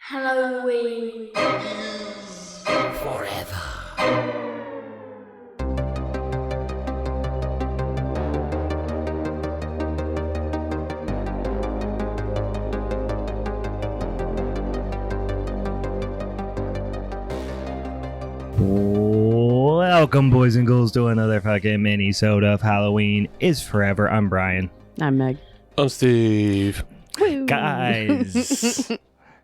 Halloween Forever. Welcome, boys and girls, to another fucking Minisode of Halloween is Forever. I'm Brian. I'm Meg. I'm Steve. Woo. Guys,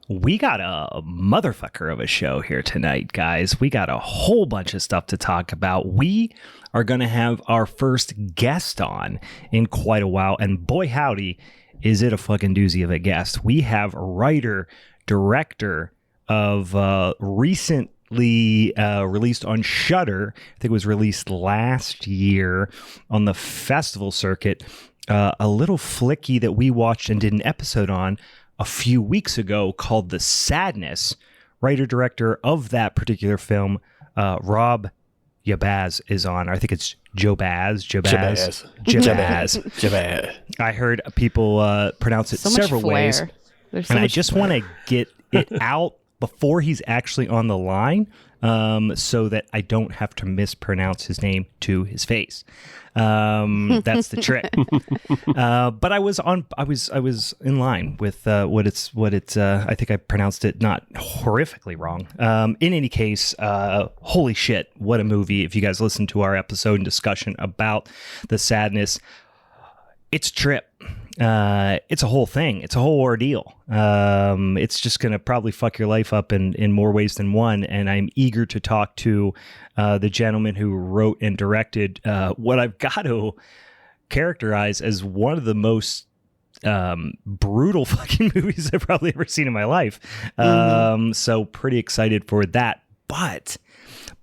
we got a motherfucker of a show here tonight, guys. We got a whole bunch of stuff to talk about. We are going to have our first guest on in quite a while, and boy howdy, is it a fucking doozy of a guest. We have writer, director of recently released on Shudder. I think it was released last year on the festival circuit. A little flicky that we watched and did an episode on a few weeks ago called The Sadness. Writer-director of that particular film, Rob Jabbaz, is on. I think it's Jabbaz. I heard people pronounce it So several much flair. ways. There's so And I much just flair. want to get it out before he's actually on the line, so that I don't have to mispronounce his name to his face. That's the trick. But I was in line with what it's. I think I pronounced it not horrifically wrong. In any case, holy shit, what a movie! If you guys listen to our episode and discussion about The Sadness, it's a trip. It's a whole thing. It's a whole ordeal. It's just going to probably fuck your life up in more ways than one. And I'm eager to talk to the gentleman who wrote and directed what I've got to characterize as one of the most brutal fucking movies I've probably ever seen in my life. So pretty excited for that. But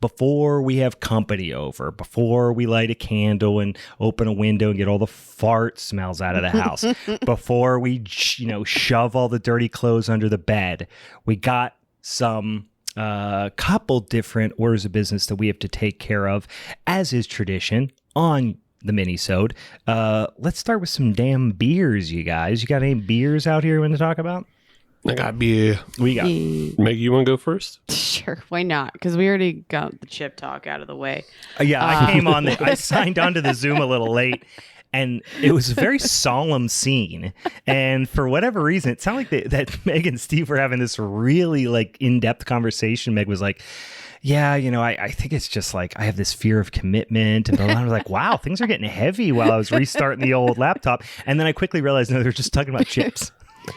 before we have company over, before we light a candle and open a window and get all the fart smells out of the house, before we, shove all the dirty clothes under the bed, we got some couple different orders of business that we have to take care of, as is tradition on the Minisode. Let's start with some damn beers, you guys. You got any beers out here you want to talk about? I got beer. We got. Meg, you want to go first? Sure, why not? Because we already got the chip talk out of the way. Yeah, I came on. I signed onto the Zoom a little late, and it was a very solemn scene. And for whatever reason, it sounded like that Meg and Steve were having this really in-depth conversation. Meg was like, "Yeah, I think it's just I have this fear of commitment," and I was like, "Wow, things are getting heavy." While I was restarting the old laptop, and then I quickly realized, no, they're just talking about chips.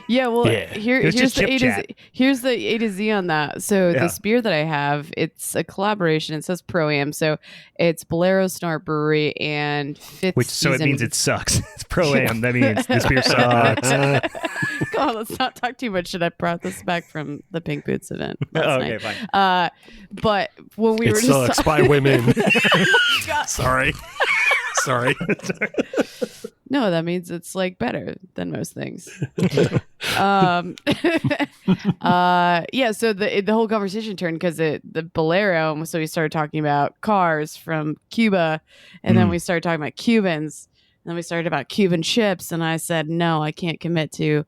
Yeah, well, It was here's just the chip-chat. here's the A to Z on that. So this beer that I have, it's a collaboration. It says Pro-Am, so it's Bolero Snort Brewery and Fifth Which so it Season. means it sucks. It's Pro-Am. That means this beer sucks. Come on, let's not talk too much. Should I brought this back from the Pink Boots event last Okay, night. fine. But when we It were sucks just by women. God. Sorry. Sorry. No, that means it's better than most things. Yeah, so the whole conversation turned because the Bolero, so we started talking about cars from Cuba, and then we started talking about Cubans, and then we started about Cuban chips, and I said, no, I can't commit to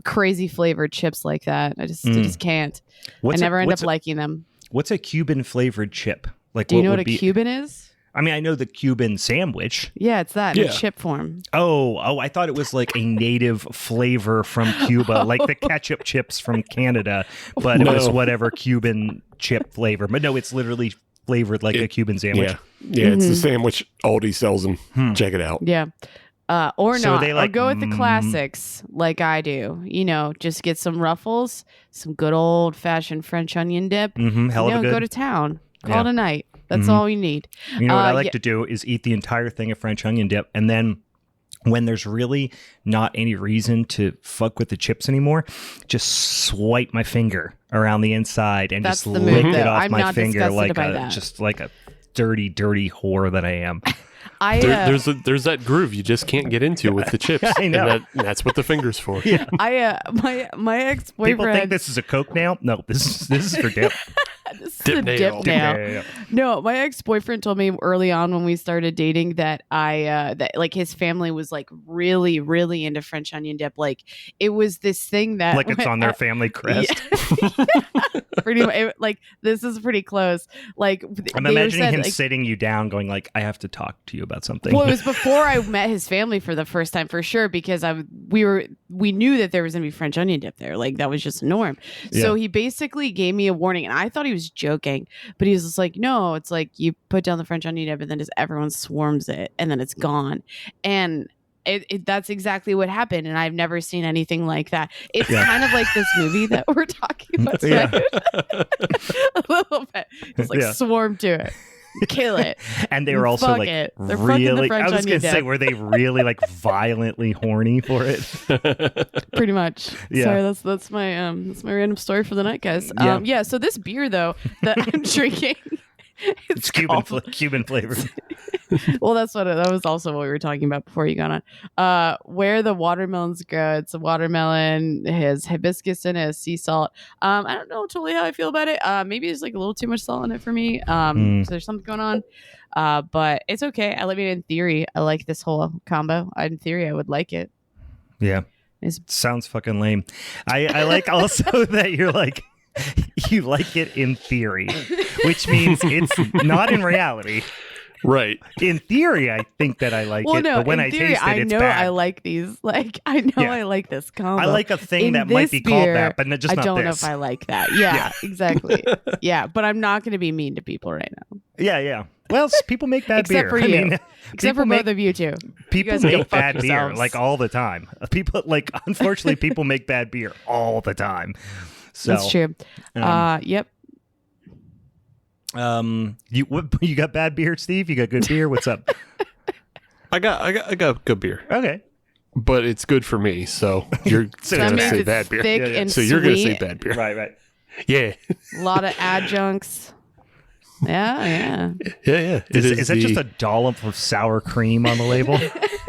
crazy flavored chips like that. I just can't. I never end up liking them. What's a Cuban flavored chip? Do you know what a Cuban is? I mean, I know the Cuban sandwich. Yeah, it's that in Yeah. chip form. Oh, I thought it was a native flavor from Cuba, like the ketchup chips from Canada, but it was whatever Cuban chip flavor. But no, it's literally flavored like a Cuban sandwich. Yeah, it's the sandwich Aldi sells them. Check it out. Yeah. Or So not. they Or go with the classics like I do. Just get some Ruffles, some good old fashioned French onion dip. Hell of a good. Go to town. Call Yeah. it a night. That's all you need. You know what I like yeah. to do is eat the entire thing of French onion dip, and then when there's really not any reason to fuck with the chips anymore, just swipe my finger around the inside and That's just the lick move, it though. off I'm my not finger disgusted by that. just like a dirty whole that I am. There's that groove you just can't get into with the chips. I know. And that's what the finger's for. Yeah. My ex-boyfriend. People think this is a Coke now. No, this is for dip. This is Dip a nail. dip nail. Yeah. No, my ex-boyfriend told me early on when we started dating that that like his family was like really, really into French onion dip. Like it was this thing that Like it's on their family crest. pretty much. Like this is pretty close. Like I'm they imagining said, him like, sitting you down, going like, "I have to talk to you about something." Well, it was before I met his family for the first time, for sure, because we knew that there was gonna be French onion dip there. Like that was just a norm. So he basically gave me a warning, and I thought he was joking, but he was just like, "No, it's like you put down the French onion dip, and then just everyone swarms it, and then it's gone." And that's exactly what happened, and I've never seen anything like that. It's kind of like this movie that we're talking about tonight. A little bit. It's like swarm to it. Kill it. And they were also Fuck like it. They're fucking the really, French I was onion going to say, dip. were they really like violently horny for it? Pretty much. Yeah. Sorry, that's my random story for the night, guys. So this beer though that I'm drinking, It's Cuban flavored. well, that was also what we were talking about before you got on. Where the watermelons grow. It's a watermelon. It has hibiscus in it, has sea salt. I don't know totally how I feel about it. Maybe there's like a little too much salt in it for me. So there's something going on. But it's okay. In theory, I like this whole combo. In theory, I would like it. Yeah. Sounds fucking lame. I like also that you're like, you like it in theory, which means it's not in reality. Right. In theory, I think that I like it, No, but when in I theory, taste it, I it's know bad. I like these. Like, I know Yeah. I like this combo. I like a thing In that might this be called beer, that, but just I not don't know this. if I like that. Yeah, exactly. Yeah, but I'm not going to be mean to people right now. Yeah. Well, people make bad Except beer. for you. I mean, Except for both of you two. people guys can go make fuck bad beer yourselves. like all the time. People like, unfortunately, people make bad beer all the time. So That's true. Yep. you got bad beer, Steve? You got good beer? What's up? I got good beer, Okay. but it's good for me. So you're So gonna that means say it's bad beer. thick Yeah, yeah. and So you're gonna say sweet. bad beer. Right. Yeah. A lot of adjuncts. Yeah. Yeah. Is that just a dollop of sour cream on the label?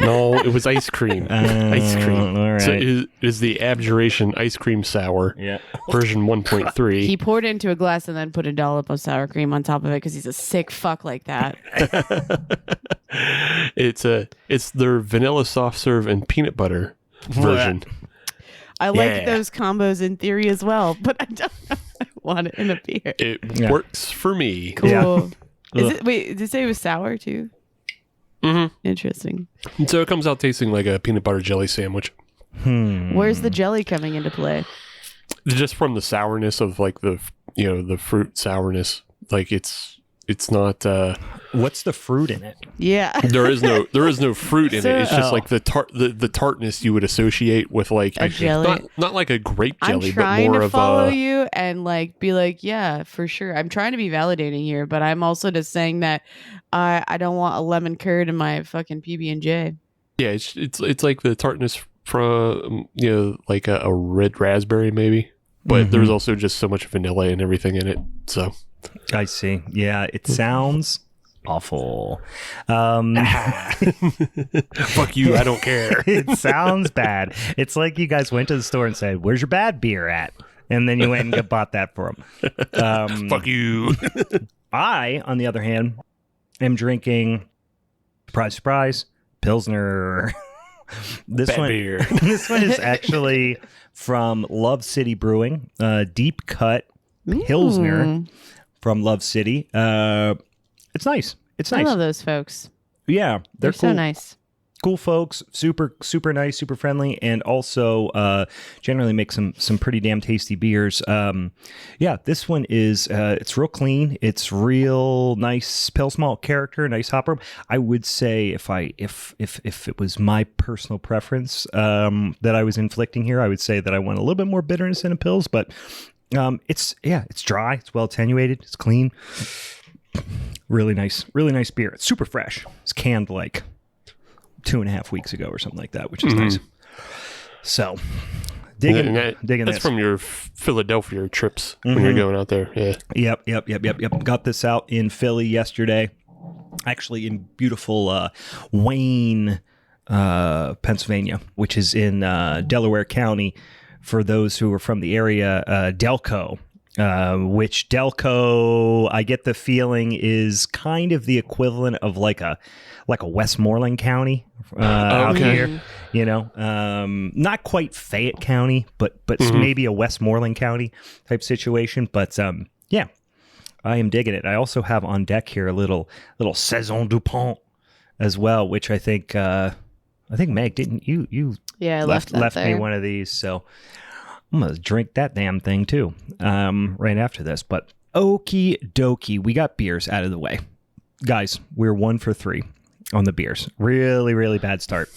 No, it was ice cream. Ice cream. All right. So it is the Abjuration Ice Cream Sour Yeah. version 1.3. He poured it into a glass and then put a dollop of sour cream on top of it because he's a sick fuck like that. It's their vanilla soft serve and peanut butter version. I like Yeah. those combos in theory as well, but I don't know if I want it in a beer. It works for me. Cool. Yeah. Is it? Wait, did it say it was sour too? Mm-hmm. Interesting. And so it comes out tasting like a peanut butter jelly sandwich. Where's the jelly coming into play? Just from the sourness of like the fruit sourness. Like it's not What's the fruit in it? Yeah. there is no fruit in So- it. It's just Oh. like the tartness you would associate with like A jelly. not like a grape I'm jelly, but trying more to of follow a you and like be like, yeah, for sure. I'm trying to be validating here, but I'm also just saying that I don't want a lemon curd in my fucking PB&J. yeah. It's like the tartness from like a red raspberry maybe, but there's also just so much vanilla and everything in it. So I see. Yeah, it sounds awful. fuck you, I don't care. It sounds bad. It's like you guys went to the store and said, "Where's your bad beer at?" And then you went and bought that for them. Fuck you. I, on the other hand, am drinking, surprise, Pilsner. This Bad beer. This one is actually from Love City Brewing, deep cut Pilsner from Love City. It's nice. It's I nice. love those folks. Yeah, They're cool. so nice. Cool folks, super nice, super friendly, and also generally make some pretty damn tasty beers. Yeah, this one is it's real clean. It's real nice pale malt character, nice hopper. I would say if it was my personal preference that I was inflicting here, I would say that I want a little bit more bitterness in a Pils, but it's dry, it's well attenuated, it's clean. Really nice beer. It's super fresh. It's canned like 2.5 weeks ago or something like that, which is nice. So, digging That's this. from your Philadelphia trips when you're going out there. Yeah. Yep. Got this out in Philly yesterday. Actually, in beautiful Wayne, Pennsylvania, which is in Delaware County. For those who are from the area, Delco which Delco, I get the feeling, is kind of the equivalent of like a Westmoreland County out here. You know, not quite Fayette County, but maybe a Westmoreland County type situation. But yeah, I am digging it. I also have on deck here a little Saison du Pont as well, which I think Meg, didn't you? Yeah, I left there. me one of these, so I'm gonna drink that damn thing too, right after this. But okie dokie, we got beers out of the way, guys. We're 1 for 3 on the beers. Really, really bad start.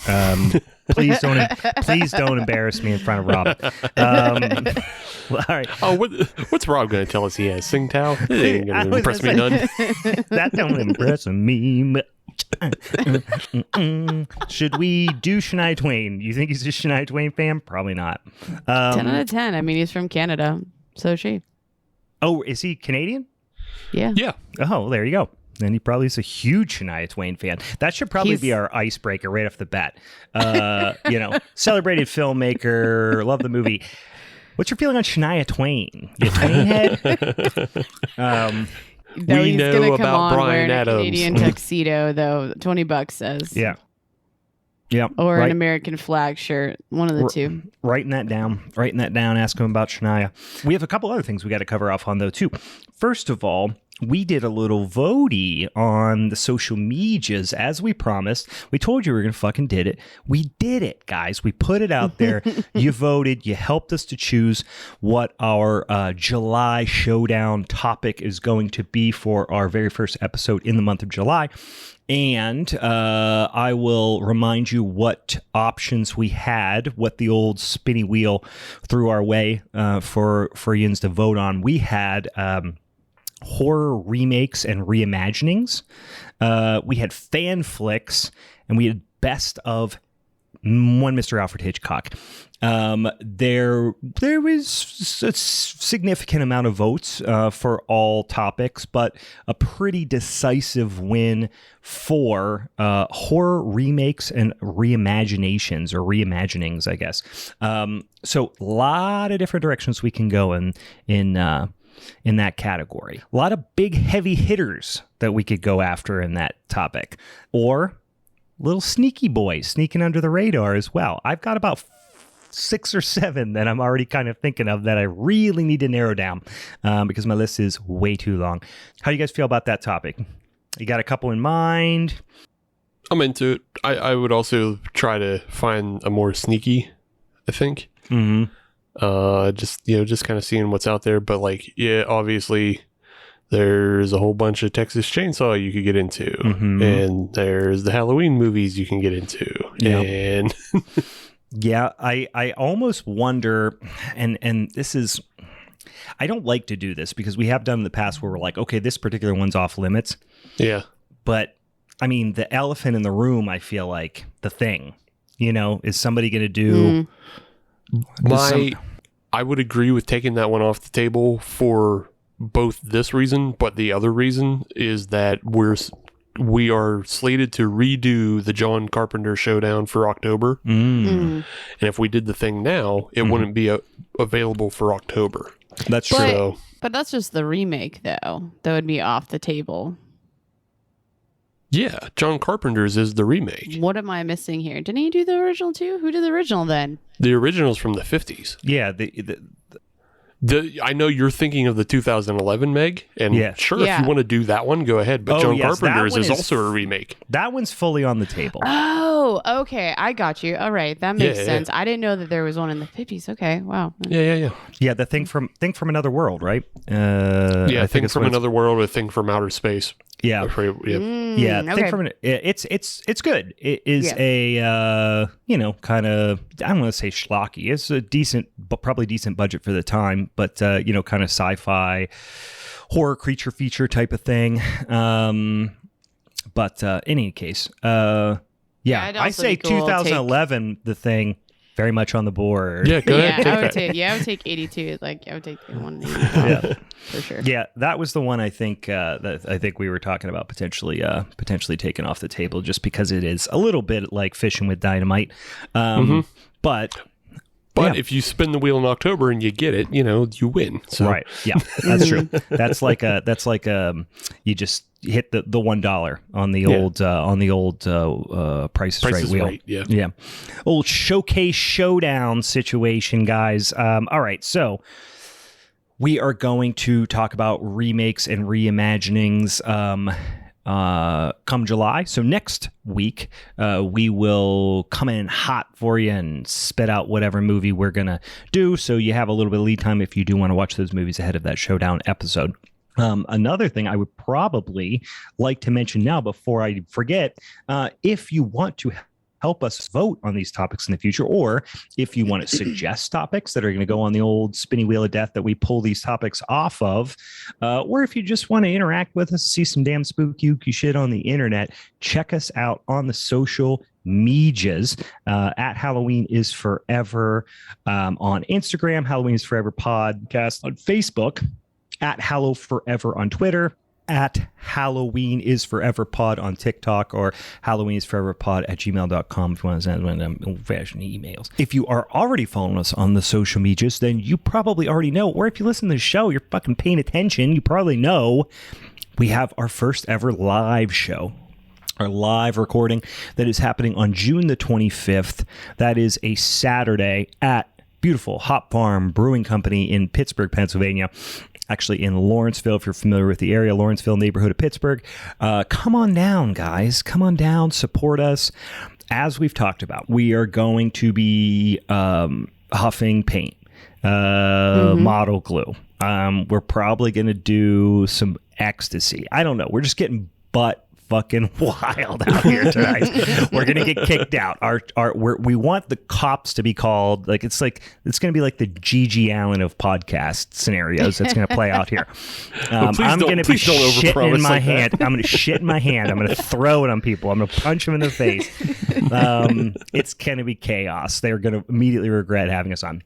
Please don't embarrass me in front of Rob. All right. Oh, what's Rob going to tell us he has? Tsingtao? It ain't going to impress me none. That don't impress me. Should we do Shania Twain? You think he's a Shania Twain fan? Probably not. 10 out of 10. I mean, he's from Canada. So is she. Oh, is he Canadian? Yeah. Yeah. Oh, there you go. Then he probably is a huge Shania Twain fan. That should probably be our icebreaker right off the bat. Celebrated filmmaker, love the movie. What's your feeling on Shania Twain? You a Twain head? We he's know gonna come about on Bryan wearing Adams. a Canadian tuxedo, though. $20 says. Yeah. Yeah. Or an American flag shirt. One of the two. Writing that down. Ask him about Shania. We have a couple other things we got to cover off on, though, too. First of all, we did a little votey on the social medias as we promised. We told you we were going to fucking did it. We did it, guys. We put it out there. You voted. You helped us to choose what our July Showdown topic is going to be for our very first episode in the month of July. And I will remind you what options we had, what the old spinny wheel threw our way for yins to vote on. We had horror remakes and reimaginings. We had fan flicks, and we had best of one Mr. Alfred Hitchcock. There was a significant amount of votes for all topics, but a pretty decisive win for horror remakes and reimaginations, or reimaginings, I guess. So a lot of different directions we can go in that category. A lot of big heavy hitters that we could go after in that topic, or little sneaky boys sneaking under the radar as well. I've got about 6 or 7 that I'm already kind of thinking of that I really need to narrow down because my list is way too long. How do you guys feel about that topic? You got a couple in mind? I'm into it. I would also try to find a more sneaky, I think. Mm-hmm. Just kind of seeing what's out there. But obviously there's a whole bunch of Texas Chainsaw you could get into, and there's the Halloween movies you can get into. Yep. And yeah, I almost wonder, and this is, I don't like to do this because we have done in the past where we're like, okay, this particular one's off limits. Yeah. But I mean, the elephant in the room, I feel like The Thing, is somebody going to do I would agree with taking that one off the table for both this reason, but the other reason is that we are slated to redo the John Carpenter Showdown for October. And if we did The Thing now, it wouldn't be available for October. That's true. But that's just the remake, though. That would be off the table. Yeah, John Carpenter's is the remake. What am I missing here? Didn't he do the original too? Who did the original then? The original's from the 50s. Yeah, I know you're thinking of the 2011 Meg, and if you want to do that one, go ahead. But John Carpenter's is also a remake. That one's fully on the table. Oh, okay. I got you. All right. That makes sense. I didn't know that there was one in the 50s. Okay. Wow. Yeah. Yeah, the Thing from Another World, right? I think from Another World, a Thing from Outer Space. Yeah. Yeah. Okay. It's good. It is a kind of, I don't want to say schlocky. It's a decent, but probably decent budget for the time, but kind of sci-fi horror creature feature type of thing. But in any case, I say 2011, The Thing, very much on the board. Yeah, go ahead. I would take 82. I would take the one. For sure. Yeah, that was the one I think we were talking about potentially taking off the table, just because it is a little bit like fishing with dynamite. But But if you spin the wheel in October and you get it, you win. So. Right. Yeah, that's true. That's like you just hit the $1 on the old Price is Right wheel. Right, yeah. Yeah. Old Showcase Showdown situation, guys. All right. So we are going to talk about remakes and reimaginings come July. So next week, we will come in hot for you and spit out whatever movie we're going to do. So you have a little bit of lead time if you do want to watch those movies ahead of that Showdown episode. Another thing I would probably like to mention now before I forget, if you want to help us vote on these topics in the future, or if you want to suggest topics that are going to go on the old spinning wheel of death that we pull these topics off of, or if you just want to interact with us, see some damn spooky shit on the internet, check us out on the social medias at Halloween is Forever on Instagram, Halloween is Forever podcast on Facebook, at Hallow Forever on Twitter, at Halloween is Forever Pod on TikTok, or Halloween is Forever Pod at gmail.com if you want to send one of them old-fashioned emails. If you are already following us on the social medias, then you probably already know, or if you listen to the show, you're fucking paying attention, you probably know we have our first ever live show. Our live recording that is happening on June the 25th. That is a Saturday at beautiful Hop Farm Brewing Company in Pittsburgh, Pennsylvania. Actually in Lawrenceville, if you're familiar with the area, Lawrenceville neighborhood of Pittsburgh. Come on down, guys. Come on down. Support us. As we've talked about, we are going to be huffing paint, model glue. We're probably going to do some ecstasy. I don't know. We're just getting butt fucking wild out here tonight. We're gonna get kicked out. We want the cops to be called. It's going to be like the Gigi Allen of podcast scenarios that's going to play out here. I'm going to be shitting in my hand. I'm going to shit in my hand. I'm going to throw it on people. I'm going to punch them in the face. It's going to be chaos. They're going to immediately regret having us on.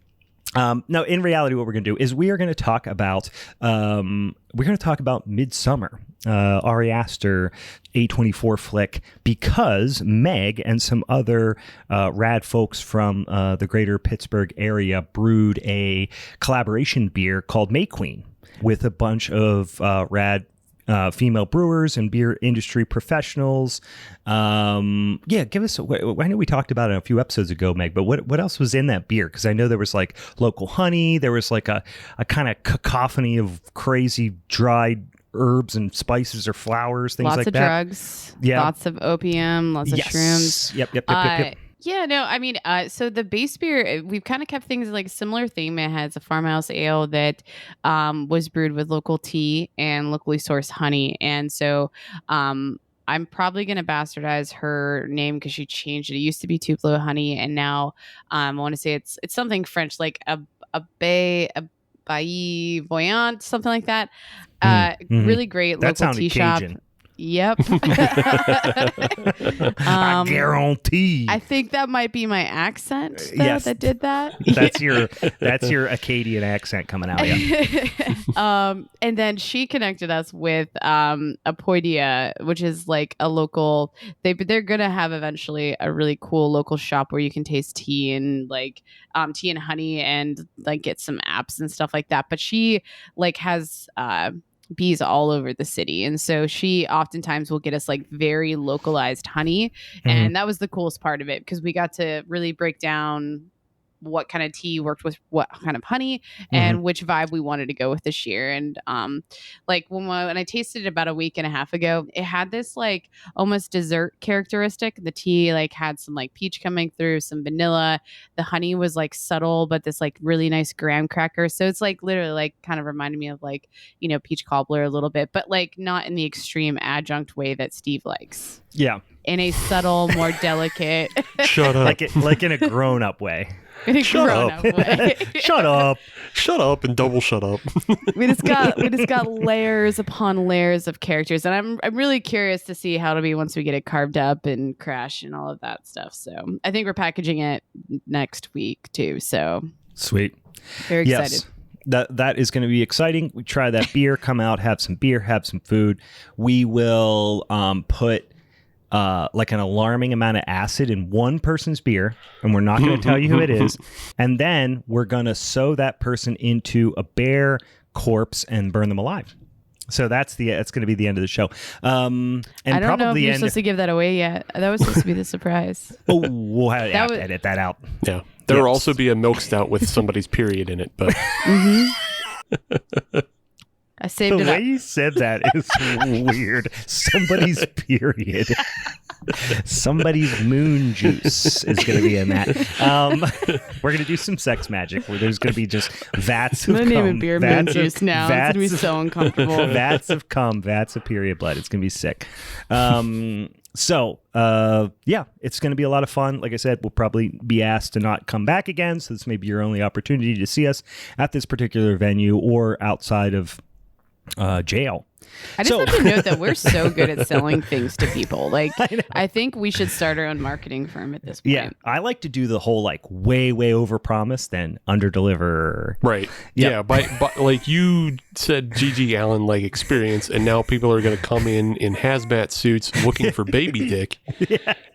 No, in reality, what we're going to do is we are going to talk about Midsummer, Ari Aster A24 flick, because Meg and some other rad folks from the greater Pittsburgh area brewed a collaboration beer called May Queen with a bunch of rad female brewers and beer industry professionals. Give us. I know we talked about it a few episodes ago, Meg, but what else was in that beer? Because I know there was like local honey. There was like a kind of cacophony of crazy dried herbs and spices or flowers, things like that. Lots of drugs. Yeah. Lots of opium. Lots of shrooms. Yep. Yeah, no, I mean, so the base beer, we've kind of kept things like similar theme. It has a farmhouse ale that was brewed with local tea and locally sourced honey. And so I'm probably going to bastardize her name because she changed it. It used to be Tupelo Honey, and now I want to say it's something French, like a Bailly Voyant, something like that. Really great local tea shop. Yep. I guarantee. I think that might be my accent that did that. That's your Acadian accent coming out. Yeah. And then she connected us with Apoidia, which is like a local. They're gonna have eventually a really cool local shop where you can taste tea and like tea and honey and like get some apps and stuff like that. But she like has bees all over the city, and so she oftentimes will get us like very localized honey, and that was the coolest part of it because we got to really break down what kind of tea worked with what kind of honey and which vibe we wanted to go with this year. And like when I tasted it about a week and a half ago, it had this like almost dessert characteristic. The tea like had some like peach coming through, some vanilla. The honey was like subtle, but this like really nice graham cracker. So it's like literally like kind of reminded me of like, peach cobbler a little bit, but like not in the extreme adjunct way that Steve likes. Yeah. In a subtle, more delicate. Shut up. Like in a grown-up way. Shut up. Shut up. Shut up and double shut up. we just got layers upon layers of characters, and I'm really curious to see how it'll be once we get it carved up and crash and all of that stuff. So I think we're packaging it next week too. So sweet. Very excited. Yes. That is going to be exciting. We try that beer, come out, have some beer, have some food. We will put like an alarming amount of acid in one person's beer, and we're not going to tell you who it is. And then we're going to sew that person into a bear corpse and burn them alive. So that's going to be the end of the show. And I don't know if probably you're supposed to give that away yet. That was supposed to be the surprise. Oh, we'll have to edit that out. Yeah. There will also be a milk stout with somebody's period in it, but I saved the it way up. you said that is weird. Somebody's period. Somebody's moon juice is going to be in that. We're going to do some sex magic where there's going to be just vats of I'm cum. gonna name it beer moon juice now. It's Vats gonna be so uncomfortable. Vats of cum, vats of period blood. It's going to be sick. So, yeah, it's going to be a lot of fun. Like I said, we'll probably be asked to not come back again. So this may be your only opportunity to see us at this particular venue or outside of jail. I just have to note that we're so good at selling things to people. Like, I think we should start our own marketing firm at this point. Yeah, I like to do the whole like way over promise than under deliver. right. Yep. Yeah, but like you said, G.G. Allen like experience, and now people are going to come in hazmat suits looking for baby dick,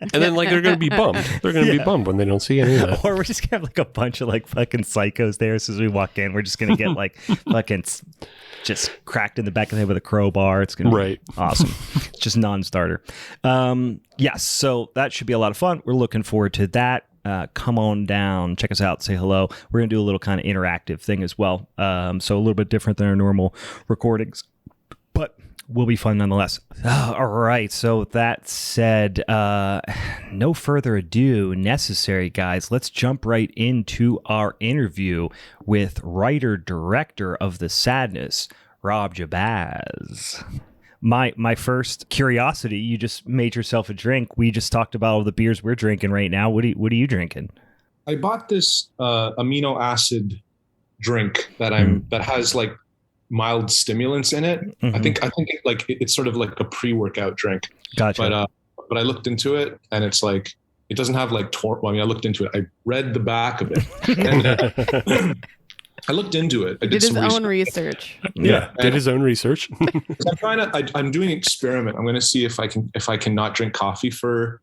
and then like they're going to be bummed. They're going to be bummed when they don't see any of that. Or we're just gonna have like a bunch of like fucking psychos there. So as we walk in, we're just gonna get like fucking just cracked in the back of the head with a crowbar. It's gonna be awesome. It's just non-starter. Yes, so that should be a lot of fun. We're looking forward to that. Come on down, check us out, say hello. We're gonna do a little kind of interactive thing as well. So a little bit different than our normal recordings, but will be fun nonetheless. All right. So that said, no further ado necessary, guys. Let's jump right into our interview with writer-director of The Sadness, Rob Jabbaz. My first curiosity, you just made yourself a drink. We just talked about all the beers we're drinking right now. What are you drinking? I bought this amino acid drink that that has like mild stimulants in it. I think it's sort of like a pre-workout drink. Gotcha. But I looked into it and it's like it doesn't have like I looked into it. I read the back of it. And, I looked into it. I did his some own research. Yeah, did his own research. I'm doing an experiment. I'm going to see if I can not drink coffee for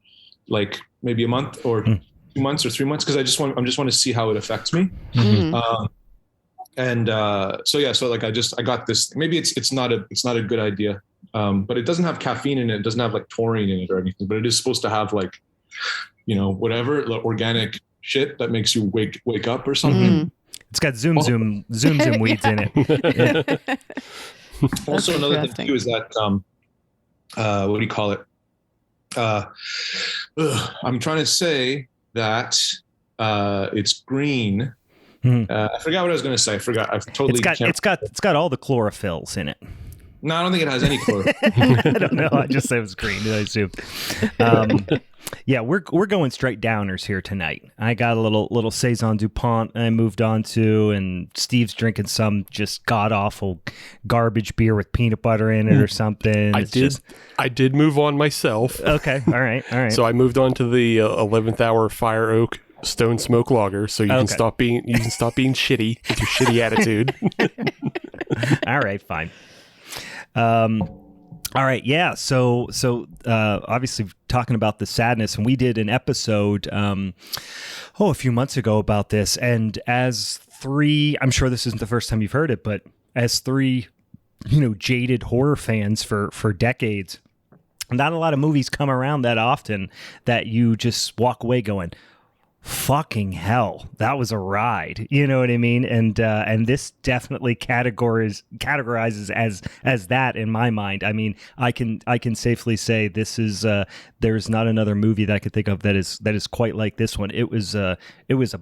like maybe a month or 2 months or 3 months because I just want to see how it affects me. Mm-hmm. So like I got this. Maybe it's not a good idea, but it doesn't have caffeine in it. It doesn't have like taurine in it or anything. But it is supposed to have like, whatever like organic shit that makes you wake up or something. Mm-hmm. It's got zoom weeds in it. Yeah. Also, another thing too is that what do you call it? I'm trying to say that it's green. I forgot what I was going to say. I forgot. I've totally. It's got all the chlorophylls in it. No, I don't think it has any chlorophyll. I don't know. I just said it was green. I assumed. Yeah, we're going straight downers here tonight. I got a little Saison DuPont I moved on to, and Steve's drinking some just god awful garbage beer with peanut butter in it or something. I did move on myself. Okay, all right. So I moved on to the 11th hour Fire Oak Stone Smoke Lager, so you can stop being shitty with your shitty attitude. All right, fine. All right, yeah. So obviously talking about The Sadness, and we did an episode a few months ago about this, and as three, I'm sure this isn't the first time you've heard it, but as three, jaded horror fans for decades, not a lot of movies come around that often that you just walk away going, fucking hell, that was a ride. You know what I mean? And this definitely categorizes as that in my mind. I mean, I can safely say this is there's not another movie that I could think of that is quite like this one. It was a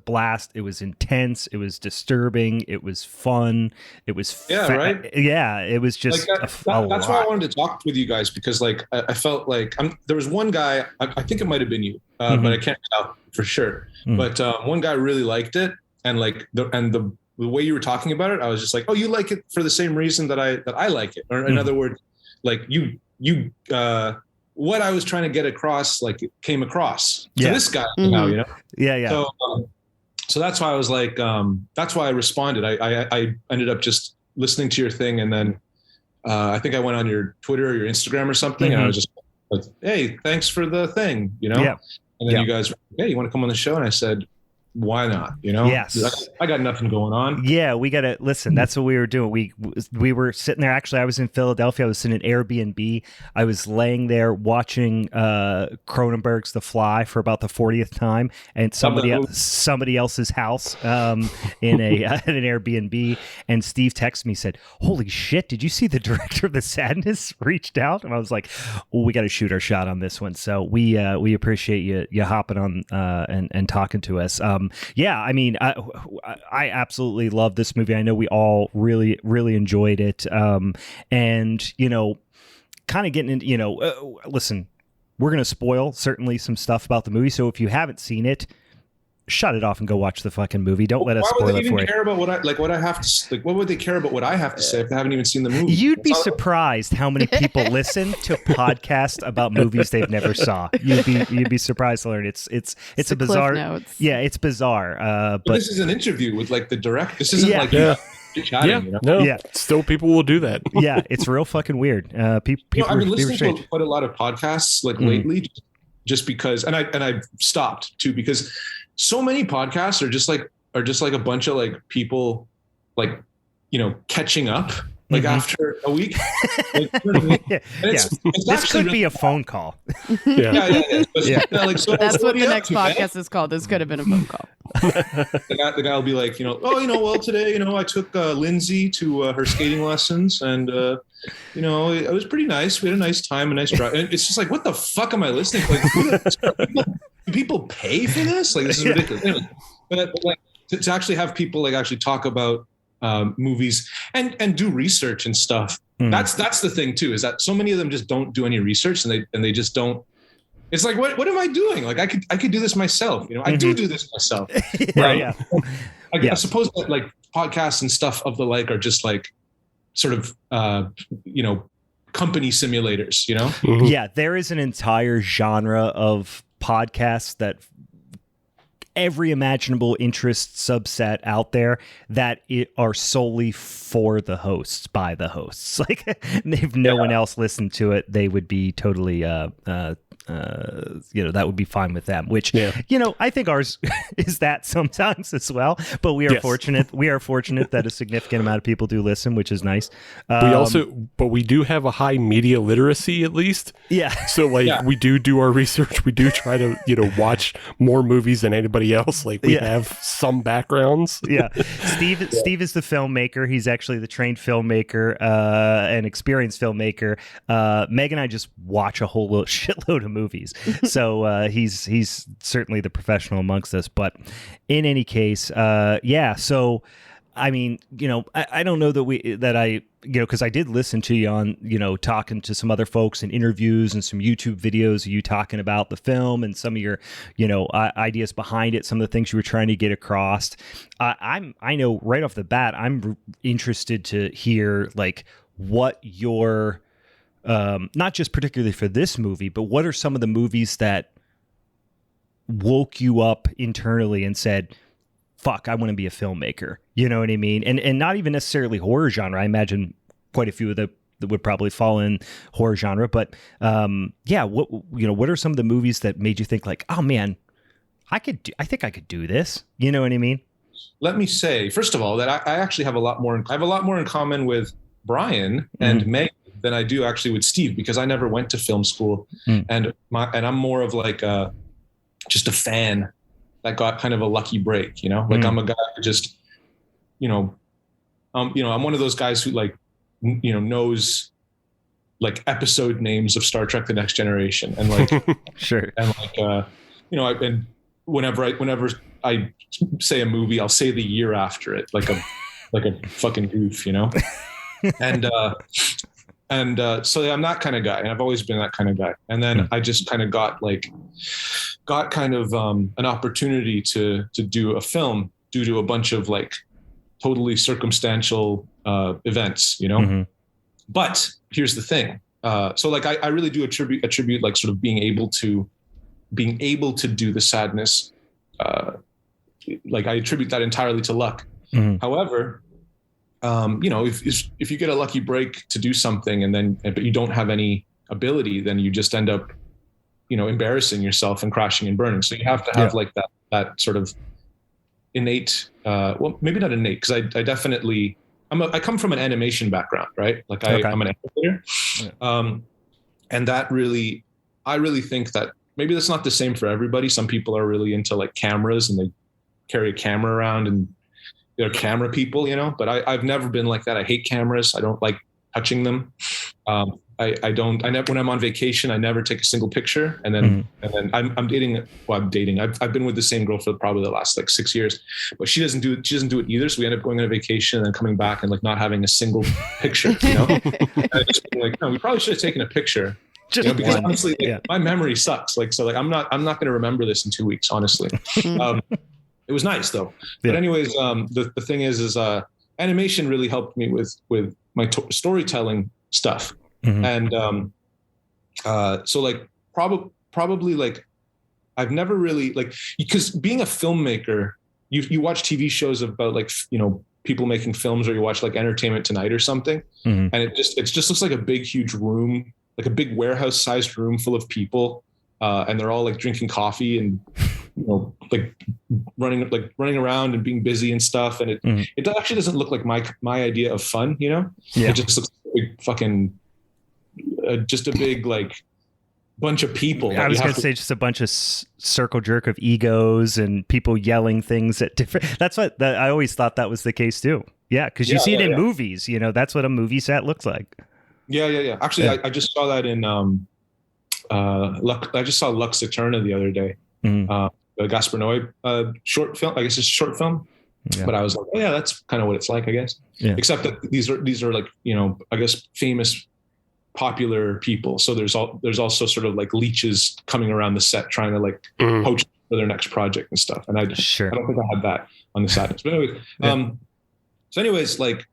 blast. It was intense. It was disturbing. It was fun. It was right. Yeah, it was just that's why I wanted to talk with you guys, because like I felt like there was one guy, I think it might have been you, but I can't tell for sure. But one guy really liked it, and like the way you were talking about it, I was just like, oh, you like it for the same reason that I like it, or in other words, like you what I was trying to get across, like it came across to this guy now, Yeah. So that's why I was like, that's why I responded. I ended up just listening to your thing, and then I think I went on your Twitter or your Instagram or something, and I was just like, hey, thanks for the thing, you know? Yeah. And then Yeah. you guys, hey, you want to come on the show? And I said, why not? You know, Yes. I got nothing going on. Yeah, we got to listen. That's what we were doing. We were sitting there. Actually, I was in Philadelphia. I was in an Airbnb. I was laying there watching Cronenberg's The Fly for about the 40th time, and somebody else's house in an Airbnb. And Steve texted me, said, "Holy shit! Did you see the director of The Sadness reached out?" And I was like, "Oh, we got to shoot our shot on this one." So we appreciate you hopping on and talking to us. Yeah, I mean, I absolutely love this movie. I know we all really, really enjoyed it. And, you know, kind of getting into, you know, listen, we're going to spoil certainly some stuff about the movie. So if you haven't seen it, shut it off and go watch the fucking movie. Don't let us spoil it for you. Care about what I have to, like, what would they care about what I have to say if they haven't even seen the movie? You'd be surprised how many people listen to podcasts about movies they've never saw. You'd be surprised to learn it's a bizarre. Yeah, it's bizarre. But this is an interview with like the director. This isn't like chatting, you know? No, still people will do that. Yeah, it's real fucking weird. People. I've been listening to quite a lot of podcasts like lately, just because, and I've stopped too because so many podcasts are just like a bunch of like people like, you know, catching up like after a week. Like, this could be a phone call. Yeah. Like, so that's what the next podcast is called. This could have been a phone call. The guy will be like, you know, well, today, you know, I took Lindsay to her skating lessons, and you know, it was pretty nice. We had a nice time, a nice drive. And it's just like, what the fuck am I listening to? Like, do people pay for this? Like, this is ridiculous. Anyway, but like to actually have people like actually talk about movies and do research and stuff. That's the thing too, is that so many of them just don't do any research, and they just don't. It's like, what am I doing? Like, I could do this myself. You know, I do this myself. I suppose that like podcasts and stuff of the like are just like sort of you know, company simulators, you know? Yeah, there is an entire genre of podcasts that every imaginable interest subset out there that are solely for the hosts, by the hosts. Like, if no one else listened to it, they would be totally you know, that would be fine with them, which, you know, I think ours is that sometimes as well, but we are fortunate that a significant amount of people do listen, which is nice. We do have a high media literacy, at least. Yeah. So like we do our research. We do try to, you know, watch more movies than anybody else. Like we have some backgrounds. Yeah. Steve is the filmmaker. He's actually the trained filmmaker, an experienced filmmaker. Meg and I just watch a whole shitload of movies. So he's certainly the professional amongst us. But in any case, so I mean, you know, I don't know that you know, because I did listen to you on, you know, talking to some other folks and interviews and some YouTube videos of you talking about the film and some of your, you know, ideas behind it, some of the things you were trying to get across. I know right off the bat, I'm interested to hear like what your not just particularly for this movie, but what are some of the movies that woke you up internally and said, fuck, I want to be a filmmaker. You know what I mean? And not even necessarily horror genre. I imagine quite a few of that would probably fall in horror genre, but what are some of the movies that made you think like, oh man, I think I could do this. You know what I mean? Let me say, first of all, that I actually have a lot more in common with Brian and Meg than I do actually with Steve, because I never went to film school, and I'm more of like just a fan that got kind of a lucky break, you know. Like I'm a guy who just, you know, I'm one of those guys who like, you know, knows like episode names of Star Trek: The Next Generation, and like sure, and like you know, and whenever I say a movie, I'll say the year after it, like a fucking goof, you know, and so I'm that kind of guy, and I've always been that kind of guy. And then I just kind of got kind of an opportunity to do a film due to a bunch of like totally circumstantial events, you know. But here's the thing. So like I really do attribute like sort of being able to do the sadness. Like I attribute that entirely to luck. However, you know, if you get a lucky break to do something but you don't have any ability, then you just end up, embarrassing yourself and crashing and burning. So you have to have like that sort of innate, well, maybe not innate, because I definitely, I come from an animation background, right? Like I'm an animator. Yeah. And that really, I really think that maybe that's not the same for everybody. Some people are really into like cameras and they carry a camera around and they're camera people, but I've never been like that. I hate cameras. I don't like touching them. I never, when I'm on vacation, I never take a single picture. And then, I'm dating. I've been with the same girl for probably the last like 6 years, but she doesn't do it either. So we end up going on a vacation and then coming back and like not having a single picture, And I just been like, no, we probably should have taken a picture. Because honestly, my memory sucks. Like, so like, I'm not going to remember this in 2 weeks, honestly. It was nice though. But anyways, the thing is animation really helped me with my storytelling stuff. And so like probably like I've never really like, because being a filmmaker, you watch TV shows about like, people making films, or you watch like Entertainment Tonight or something. And it just looks like a big, huge room, like a big warehouse sized room full of people. And they're all like drinking coffee and, like running around and being busy and stuff. And it actually doesn't look like my idea of fun, It just looks like a big fucking, just a big like bunch of people. I was going to say just a bunch of circle jerk of egos and people yelling things at different. That's what I always thought that was the case too. Yeah, because you see it in movies. That's what a movie set looks like. Yeah. Actually, I just saw that in I just saw Lux Eterna the other day. The Gaspar Noé short film. I guess it's a short film. Yeah. But I was like, oh yeah, that's kind of what it's like, I guess. Yeah. Except that these are like, I guess famous, popular people. So there's also sort of like leeches coming around the set trying to like poach for their next project and stuff. And I don't think I had that on the side. But anyways, like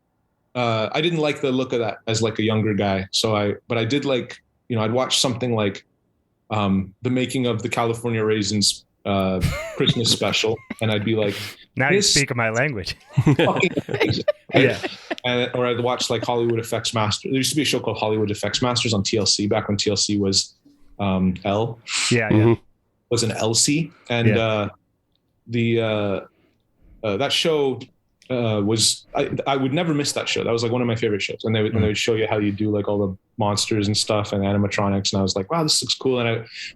I didn't like the look of that as like a younger guy. But I did like, I'd watch something like the making of the California Raisins Christmas special, and I'd be like, now you speak my language. Fucking amazing, right? Yeah. Or I'd watch like Hollywood Effects Masters. There used to be a show called Hollywood Effects Masters on TLC back when TLC was L. Was an LC, and that show was I would never miss that show. That was like one of my favorite shows, and they would show you how you do like all the monsters and stuff and animatronics, and I was like, wow, this looks cool.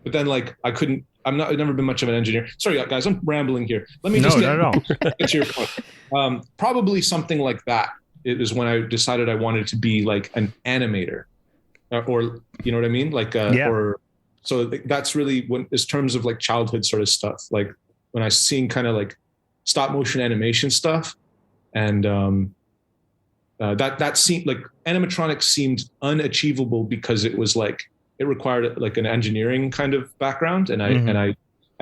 But then like I've never been much of an engineer. Sorry guys, I'm rambling here. Let me just get to your point. Probably something like that. It is when I decided I wanted to be like an animator, or you know what I mean, like or so that's really when in terms of like childhood sort of stuff. Like when I seen kind of like stop motion animation stuff. And that seemed like animatronics seemed unachievable because it was like it required like an engineering kind of background, and I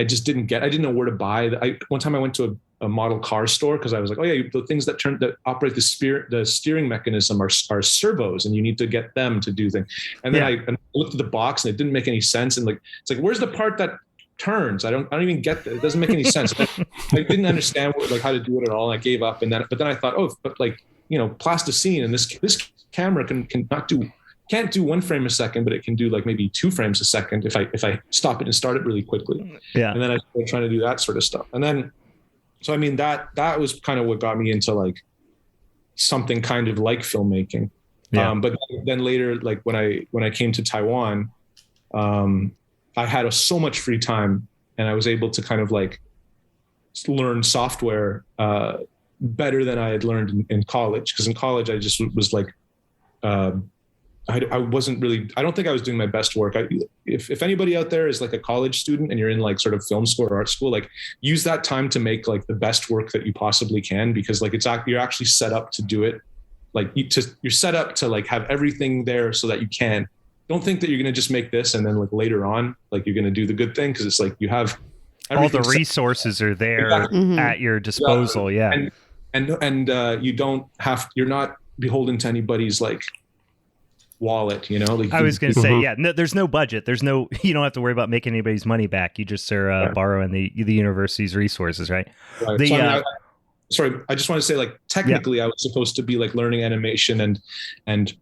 just didn't know where to buy. One time I went to a model car store because I was like, oh yeah, the things that operate the steering mechanism are servos, and you need to get them to do things. And then I looked at the box and it didn't make any sense. And like it's like, where's the part that turns? I don't even get that. It doesn't make any sense. I didn't understand how to do it at all. And I gave up. But then I thought, but like, plasticine, and this camera can't do 1 frame a second, but it can do like maybe 2 frames a second if I stop it and start it really quickly. Yeah. And then I started trying to do that sort of stuff. And then, so I mean, that was kind of what got me into like something kind of like filmmaking. Yeah. But then later, like when I came to Taiwan, I had so much free time, and I was able to kind of like learn software better than I had learned in college. Because in college, I just was like, I wasn't really, I don't think I was doing my best work. If anybody out there is like a college student and you're in like sort of film school or art school, like use that time to make like the best work that you possibly can, because like you're actually set up to do it. Like you're set up to like have everything there so that you can. Don't think that you're going to just make this and then like later on, like you're going to do the good thing. Cause it's like you have all the resources are there at your disposal. Yeah. And you're not beholden to anybody's like wallet, like I was going to say, no, there's no budget. You don't have to worry about making anybody's money back. You just are borrowing the university's resources. Right. Sorry, I just want to say like, technically I was supposed to be like learning animation and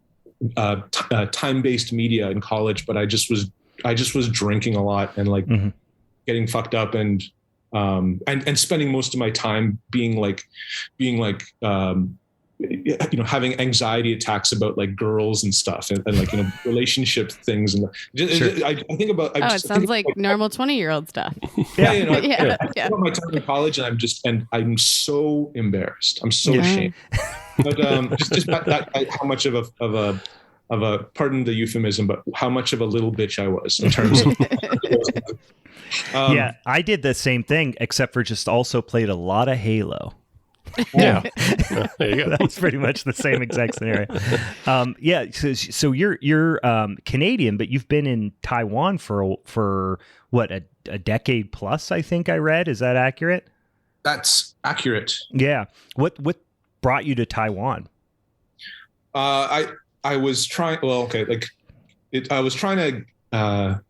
time-based media in college, but I just was drinking a lot and like getting fucked up and spending most of my time being like having anxiety attacks about like girls and stuff and like, relationship things. And I think about, it sounds like normal 20-year-old stuff. Yeah. About my time in college and I'm so embarrassed. I'm so ashamed. But just that how much of a pardon the euphemism, but how much of a little bitch I was in terms of. Yeah, I did the same thing, except for just also played a lot of Halo. Yeah, there you go. That's pretty much the same exact scenario. So you're Canadian, but you've been in Taiwan for what, a decade plus, I think I read. Is that accurate? That's accurate. Yeah. What brought you to Taiwan? I was trying. Well, okay, I was trying to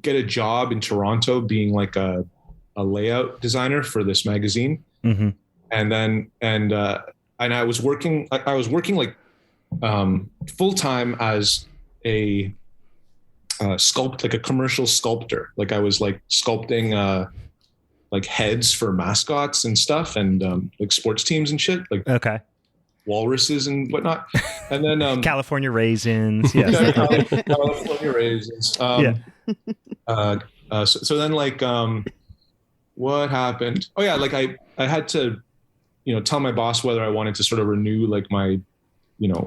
get a job in Toronto, being like a layout designer for this magazine. Mm-hmm. And I was working like full time as a like a commercial sculptor. Like I was like sculpting like heads for mascots and stuff, and like sports teams and shit, like walruses and whatnot. And then California raisins. Yes. California raisins. So then like what happened? Oh yeah, like I had to tell my boss whether I wanted to sort of renew like my, I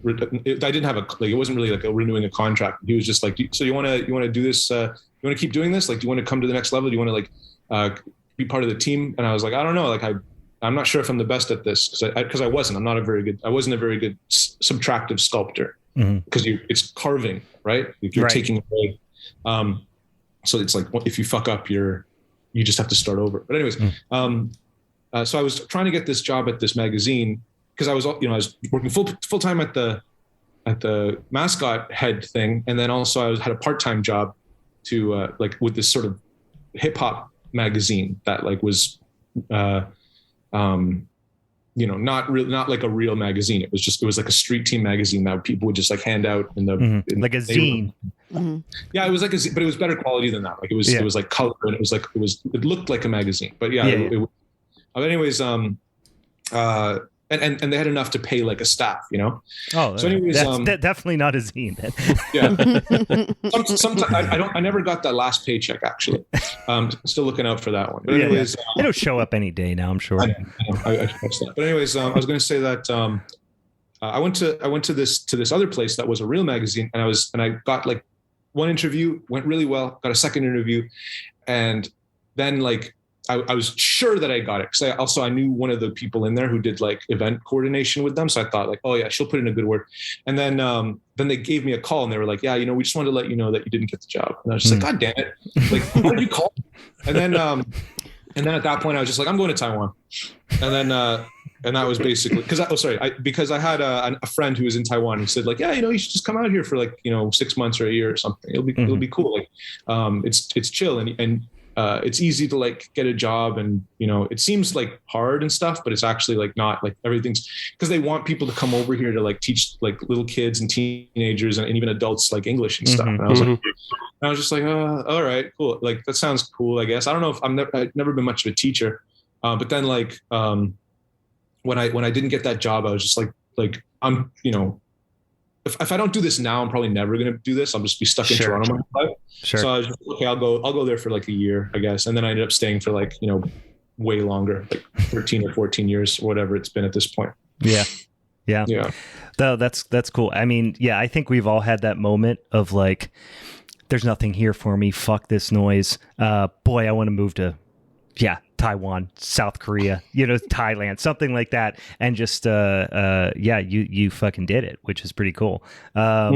didn't have it wasn't really like renewing a contract. He was just like, so you want to do this? You want to keep doing this? Like, do you want to come to the next level? Do you want to like be part of the team? And I was like, I don't know. Like I'm not sure if I'm the best at this because I wasn't. I wasn't a very good subtractive sculptor because it's carving, right? You're taking away. So it's like if you fuck up, you just have to start over. But anyways, so I was trying to get this job at this magazine because I was working full time at the mascot head thing, and then also I had a part-time job to like with this sort of hip hop magazine that like was not like a real magazine. It was like a street team magazine that people would just like hand out in the like a zine. Yeah, it was like but it was better quality than that. Like it was like color and it looked like a magazine. But anyways, and they had enough to pay like a staff, Oh, so anyways, that's definitely not a zine. Yeah. Sometimes I never got that last paycheck actually. Still looking out for that one. But anyways, it'll show up any day now, I'm sure. I that. But anyways, I was going to say that I went to this other place that was a real magazine, and I got like one interview, went really well, got a second interview, and then like I was sure that I got it because I knew one of the people in there who did like event coordination with them. So I thought like, oh yeah, she'll put in a good word. And then they gave me a call and they were like, yeah, we just wanted to let you know that you didn't get the job. And I was just like, God damn it. Like, why did you call? And then at that point I was just like, I'm going to Taiwan. And then, and that was basically because I had a friend who was in Taiwan who said like, yeah, you should just come out here for like, 6 months or a year or something. It'll be cool. Like, it's chill and it's easy to like get a job and, it seems like hard and stuff, but it's actually like not like everything's because they want people to come over here to like teach like little kids and teenagers and even adults like English and stuff. And I was just like, all right, cool. Like, that sounds cool, I guess. I don't know if I've never been much of a teacher. But then like, when I didn't get that job, I was just like, I'm, if I don't do this now, I'm probably never going to do this. I'll just be stuck in Toronto my life. Sure. So I was just, okay, I'll go there for like a year, I guess. And then I ended up staying for like, way longer, like 13 or 14 years or whatever it's been at this point. Yeah. No, that's cool. I mean, yeah, I think we've all had that moment of like, there's nothing here for me. Fuck this noise. Boy, I want to move to, Taiwan, South Korea, Thailand, something like that. And just, you fucking did it, which is pretty cool. Have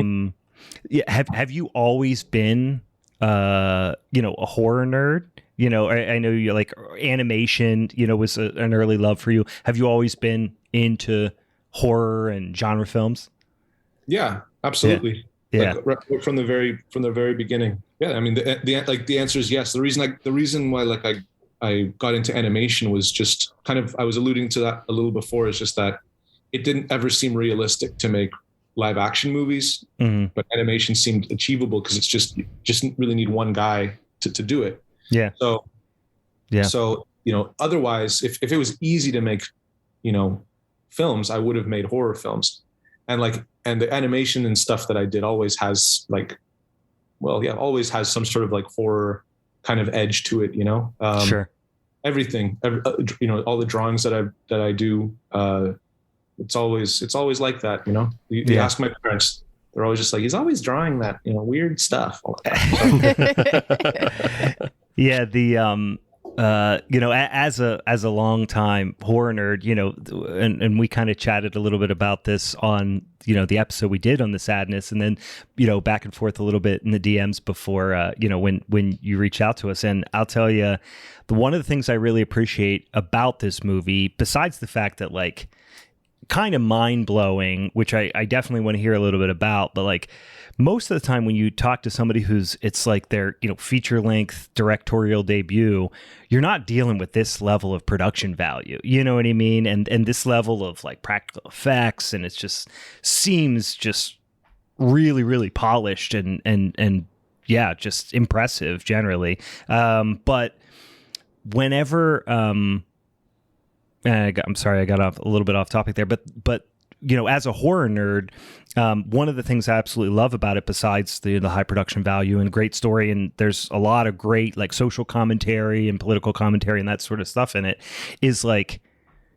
you always been, a horror nerd? I know you're like animation, was an early love for you. Have you always been into horror and genre films? Yeah, absolutely. Yeah. Like, from the very beginning. Yeah. I mean, the answer is yes. The reason why like I got into animation was just kind of, I was alluding to that a little before, is just that it didn't ever seem realistic to make live action movies, but animation seemed achievable because it's just really need one guy to do it. Yeah. So, otherwise, if it was easy to make, films, I would have made horror films. And the animation and stuff that I did always has always has some sort of like horror kind of edge to it, Sure. Everything, all the drawings that I do, it's always like that, you ask my parents, they're always just like, he's always drawing that, weird stuff. Yeah. As a long time horror nerd, and we kind of chatted a little bit about this on, the episode we did on the sadness, and then, back and forth a little bit in the DMs before, when you reach out to us. And I'll tell you, one of the things I really appreciate about this movie, besides the fact that like kind of mind blowing, which I definitely want to hear a little bit about, but like most of the time when you talk to somebody it's like their, feature length directorial debut, you're not dealing with this level of production value, you know what I mean? And this level of like practical effects, and it just seems just really, really polished and yeah, just impressive generally. But whenever, I'm sorry, I got off a little bit off topic there, but as a horror nerd, one of the things I absolutely love about it, besides the high production value and great story, and there's a lot of great like social commentary and political commentary and that sort of stuff in it, is like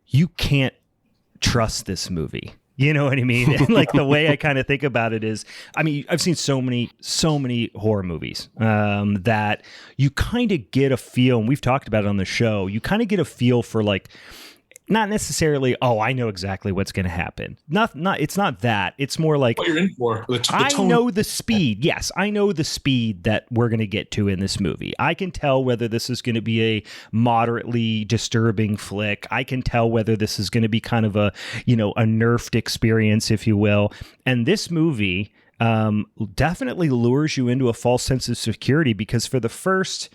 you can't trust this movie. You know what I mean? And like the way I kind of think about it is, I mean, I've seen so many horror movies that you kind of get a feel, and we've talked about it on the show, you kind of get a feel for like, not necessarily, oh, I know exactly what's going to happen. It's not that. It's more like what you're in for. I know the speed. Yes, I know the speed that we're going to get to in this movie. I can tell whether this is going to be a moderately disturbing flick. I can tell whether this is going to be kind of a nerfed experience, if you will. And this movie definitely lures you into a false sense of security, because for the first,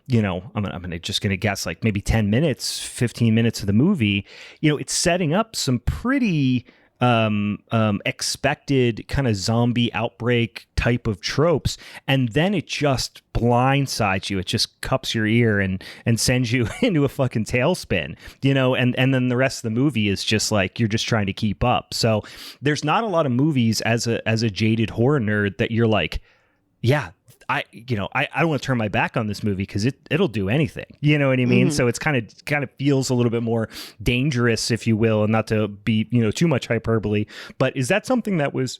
I'm just going to guess like maybe 10 minutes, 15 minutes of the movie, it's setting up some pretty expected kind of zombie outbreak type of tropes. And then it just blindsides you. It just cups your ear and sends you into a fucking tailspin, and then the rest of the movie is just like, you're just trying to keep up. So there's not a lot of movies as a jaded horror nerd that you're like, yeah, I don't want to turn my back on this movie because it'll do anything. You know what I mean? Mm-hmm. So it's kind of feels a little bit more dangerous, if you will, and not to be, too much hyperbole. But is that something that was,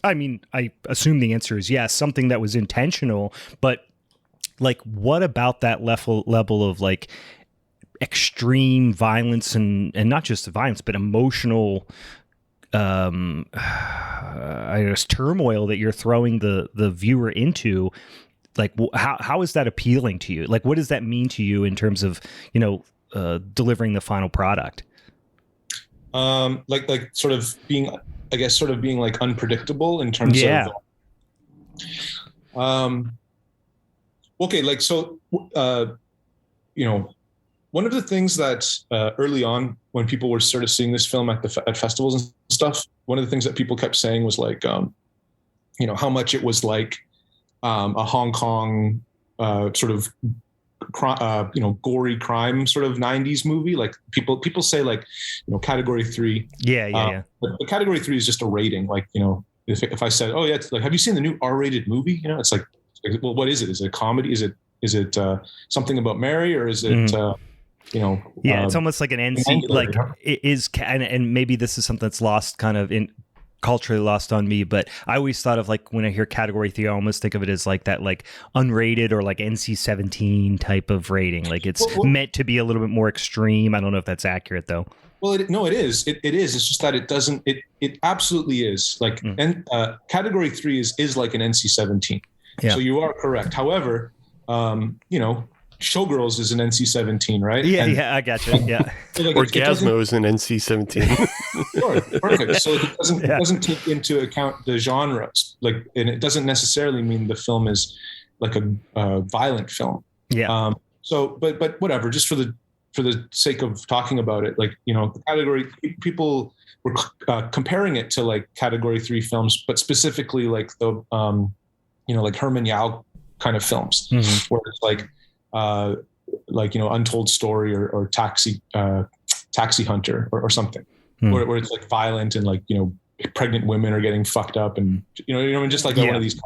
I mean, I assume the answer is yes, something that was intentional, but like, what about that level of like extreme violence and not just the violence, but emotional I guess turmoil that you're throwing the viewer into? Like, how is that appealing to you? Like, what does that mean to you in terms of delivering the final product? Like sort of being like unpredictable in terms of okay, like, so one of the things that early on, when people were sort of seeing this film at festivals and stuff, one of the things that people kept saying was like, how much it was like a Hong Kong sort of, gory crime sort of 90s movie. Like people say like, category 3. Yeah. But the category 3 is just a rating. Like, if I said, oh yeah, it's like, have you seen the new R-rated movie? It's like, well, what is it? Is it a comedy? Is it something about Mary, or is it, it's almost like an NC, like it is, and maybe this is something that's lost kind of in culturally lost on me, but I always thought of like, when I hear category 3, I almost think of it as like that, like unrated or like NC-17 type of rating. Like it's meant to be a little bit more extreme. I don't know if that's accurate though. Well, it is. It is. It's just that it doesn't. It absolutely is. Like, category 3 is like an NC-17. Yeah. So you are correct. However, Showgirls is an NC-17, right? Yeah, I gotcha. Yeah. So like Orgasmo is an NC-17. Sure, perfect. So it doesn't take into account the genres, like, and it doesn't necessarily mean the film is like a violent film. Yeah. So, but whatever. Just for the for the sake of talking about it, like, the category, people were comparing it to like category 3 films, but specifically like the, like Herman Yao kind of films, where it's like, Untold Story or Taxi Hunter or something, where it's like violent and like, pregnant women are getting fucked up and, just like one of these.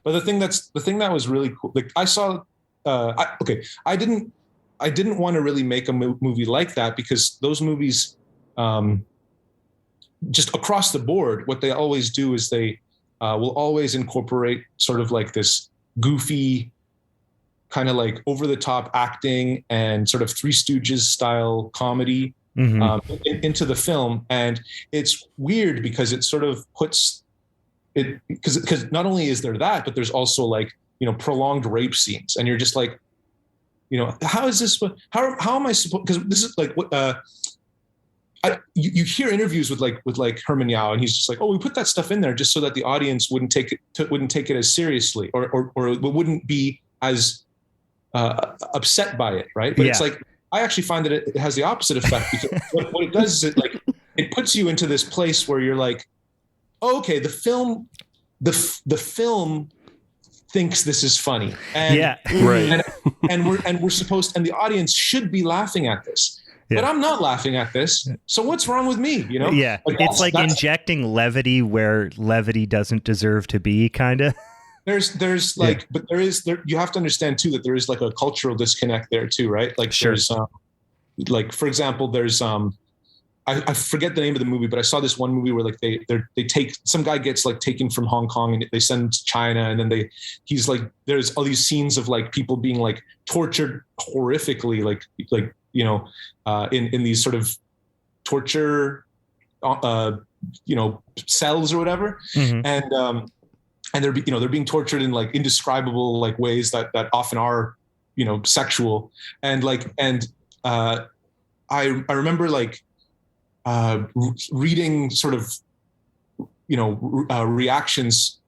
But the thing that was really cool, like I saw, I didn't want to really make a movie like that, because those movies, just across the board, what they always do is they will always incorporate sort of like this goofy, kind of like over the top acting and sort of Three Stooges style comedy into the film. And it's weird because it sort of puts it, because not only is there that, but there's also like, prolonged rape scenes. And you're just like, how is this, how am I supposed, because this is like what, you hear interviews with Herman Yao, and he's just like, oh, we put that stuff in there just so that the audience wouldn't take it as seriously, or wouldn't be as upset by it, right? But it's like, I actually find that it has the opposite effect, because what it does is it puts you into this place where you're like, oh, okay, the film thinks this is funny, and and we're supposed, and the audience should be laughing at this. Yeah. But I'm not laughing at this. So what's wrong with me? Yeah. It's like injecting levity where levity doesn't deserve to be, kind of. There's like, but you have to understand too, that there is like a cultural disconnect there too, right? Like there's, like, for example, there's, I forget the name of the movie, but I saw this one movie where like they take, some guy gets like taken from Hong Kong and they send him to China, and then he's like, there's all these scenes of like people being like tortured horrifically, like in these sort of torture, cells or whatever, and they're being tortured in like indescribable like ways that often are sexual, and I remember like reading sort of reactions,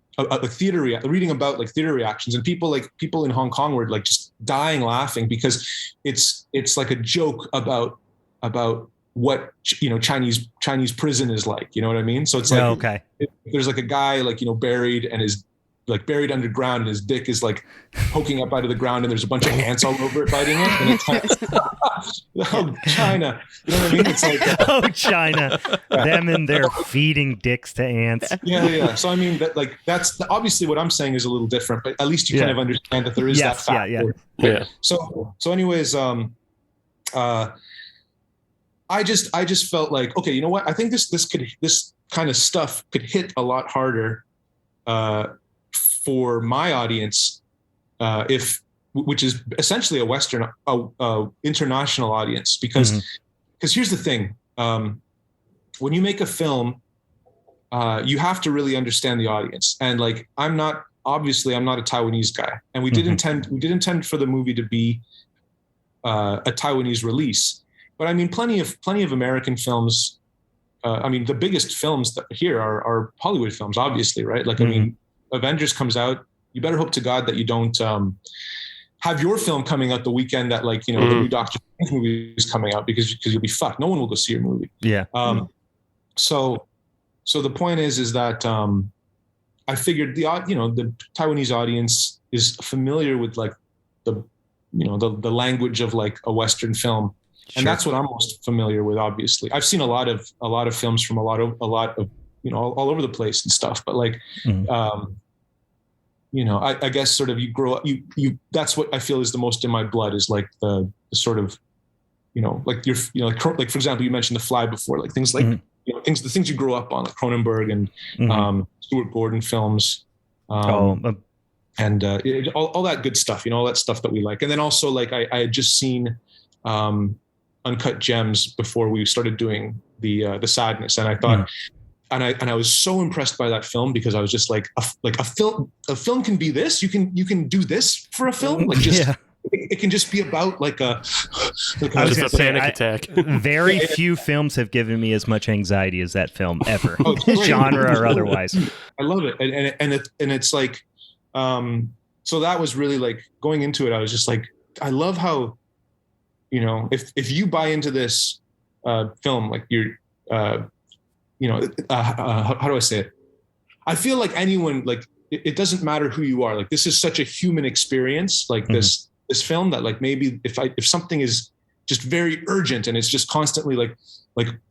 reading about like theater reactions, and people in Hong Kong were like just dying laughing, because it's like a joke about what Chinese prison is like, you know what I mean? So it's like, there's like a guy like buried, and is like buried underground, and his dick is like poking up out of the ground, and there's a bunch of ants all over it biting it, and it's like, oh, China, you know what I mean? It's like oh, China, them and their feeding dicks to ants. Yeah. So I mean, that's obviously what I'm saying is a little different, but at least you kind of understand that there is that factor. Yeah. So anyways, I just felt like, okay, you know what? I think this kind of stuff could hit a lot harder for my audience, which is essentially a Western, international audience, because here's the thing: when you make a film, you have to really understand the audience. And like, I'm not a Taiwanese guy, and we did intend for the movie to be a Taiwanese release. But I mean, plenty of American films. I mean, the biggest films that here are Hollywood films, obviously, right? Like, I mean, Avengers comes out. You better hope to God that you don't have your film coming out the weekend that, like, the new Doctor Strange movie is coming out, because you'll be fucked. No one will go see your movie. Yeah. So the point is that I figured the Taiwanese audience is familiar with like the language of like a Western film. And that's what I'm most familiar with. Obviously, I've seen a lot of films from a lot of all over the place and stuff. But like, I guess sort of you grow up. You that's what I feel is the most in my blood, is like the sort of, like like for example, you mentioned The Fly before, like things like the things you grow up on, like Cronenberg and Stuart Gordon films. And all that good stuff, all that stuff that we like. And then also, like, I had just seen Uncut Gems before we started doing the Sadness, and I thought, and I was so impressed by that film, because I was just like a film can be this. You can do this for a film, like just. It can just be about like a panic attack. Very few films have given me as much anxiety as that film ever, genre or otherwise. I love it, and it's like, so that was really like, going into it, I was just like, I love how if you buy into this film, like you're, how do I say it? I feel like anyone, like it doesn't matter who you are. Like this is such a human experience, like this film, that like maybe if something is just very urgent and it's just constantly like,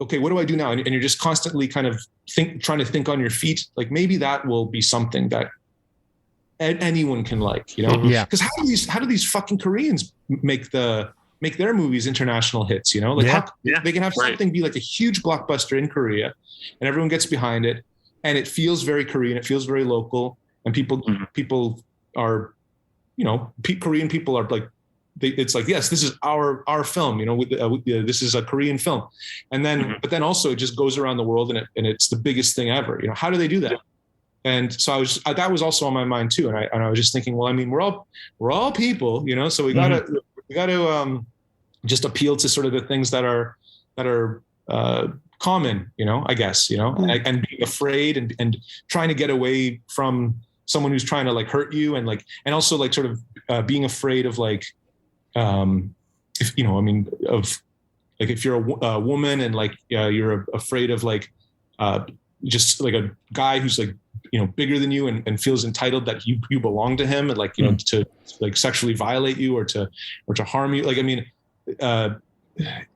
okay, what do I do now? And you're just constantly kind of trying to think on your feet. Like maybe that will be something that anyone can like, Yeah. Because how do these fucking Koreans make their movies international hits? Like how they can have something be like a huge blockbuster in Korea, and everyone gets behind it, and it feels very Korean, it feels very local, and people are, Korean people are like, it's like, yes, this is our film, this is a Korean film, and then but then also it just goes around the world, and it's the biggest thing ever. How do they do that? Yeah. And so that was also on my mind too, and I was just thinking, well, I mean, we're all people, so we gotta just appeal to sort of the things that are common, I guess, and being afraid and trying to get away from someone who's trying to like hurt you, and also like sort of being afraid of like, if if you're a woman and like you're afraid of like just like a guy who's like bigger than you and feels entitled that you belong to him, and like to like sexually violate you or to harm you. Like I mean,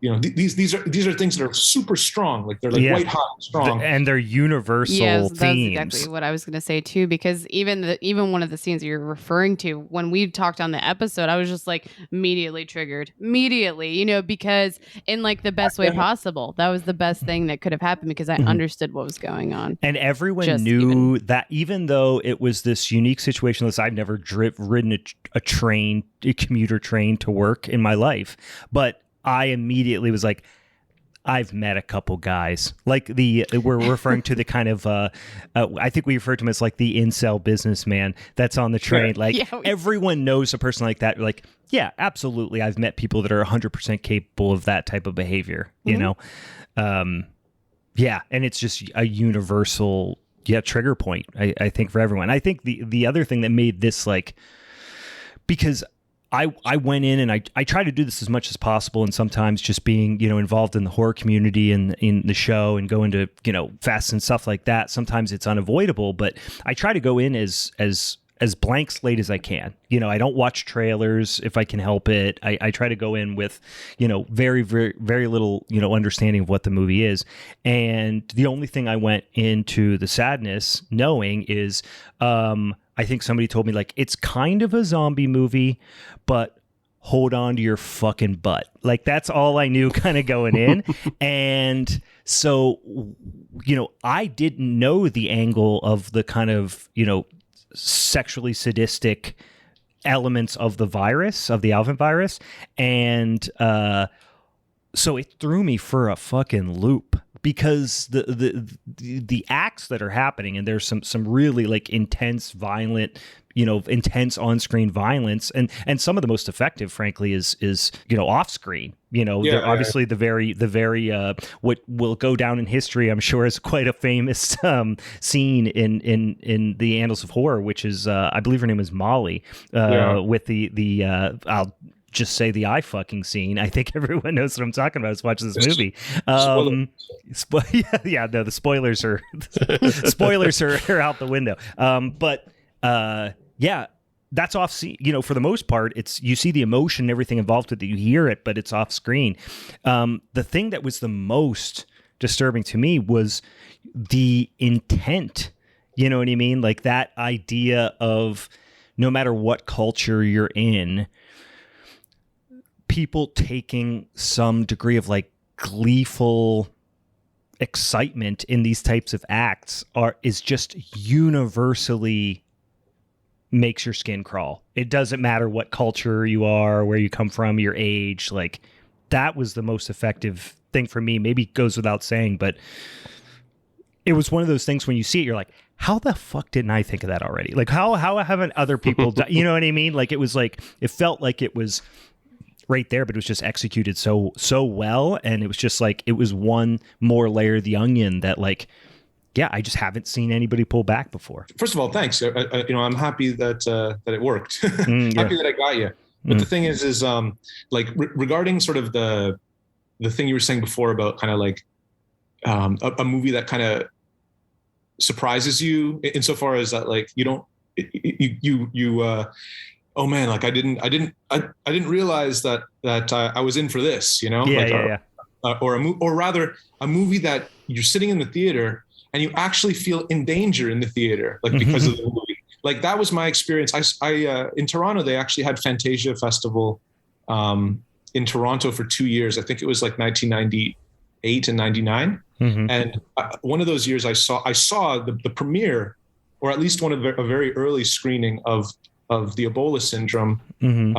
these are things that are super strong. Like they're like white hot strong, and they're universal themes. That's exactly what I was going to say too. Because even one of the scenes you're referring to, when we talked on the episode, I was just like immediately triggered, because in like the best way possible. That was the best thing that could have happened, because I understood what was going on, and everyone knew that, even though it was this unique situation. Listen, I've never ridden a commuter train to work in my life, but I immediately was like, I've met a couple guys like we're referring to the kind of, I think we refer to him as like the incel businessman that's on the train. Like everyone knows a person like that. Like, yeah, absolutely. I've met people that are 100% capable of that type of behavior, and it's just a universal, trigger point, I think, for everyone. I think the other thing that made this like, because I went in and I try to do this as much as possible, and sometimes just being, involved in the horror community and in the show and going to, fests and stuff like that. Sometimes it's unavoidable, but I try to go in as blank slate as I can. I don't watch trailers if I can help it. I try to go in with, very, very, very little, understanding of what the movie is. And the only thing I went into the sadness knowing is, I think somebody told me like, it's kind of a zombie movie, but hold on to your fucking butt. Like that's all I knew kind of going in. And so, I didn't know the angle of the kind of, sexually sadistic elements of the virus, of the Alvin virus. And so it threw me for a fucking loop, because the acts that are happening, and there's some really like intense, violent, intense on-screen violence, and some of the most effective, frankly, is off-screen. Obviously the very what will go down in history, I'm sure, is quite a famous scene in the annals of horror, which is I believe her name is Molly, with the I'll just say the eye fucking scene. I think everyone knows what I'm talking about. Is watching this movie. No, the spoilers are out the window. That's off scene. For the most part, it's, you see the emotion and everything involved with it, you hear it, but it's off screen. The thing that was the most disturbing to me was the intent. You know what I mean? Like that idea of, no matter what culture you're in, people taking some degree of like gleeful excitement in these types of acts is just universally makes your skin crawl. It doesn't matter what culture you are, where you come from, your age. Like that was the most effective thing for me. Maybe it goes without saying, but it was one of those things when you see it, you're like, how the fuck didn't I think of that already? Like how haven't other people done, you know what I mean? Like it felt like it was right there, but it was just executed so well, and it was just like, it was one more layer of the onion that like, I just haven't seen anybody pull back before. First of all, thanks. I'm happy that it worked. Happy that I got you. But the thing is like regarding sort of the thing you were saying before about kind of like a movie that kind of surprises you insofar as that like you don't oh man, like I didn't realize that I was in for this, you know? Or rather a movie that you're sitting in the theater and you actually feel in danger in the theater, like because of the movie. Like that was my experience. I in Toronto, they actually had Fantasia Festival in Toronto for 2 years. I think it was like 1998 and 99. And one of those years I saw the premiere, or at least a very early screening of the Ebola syndrome in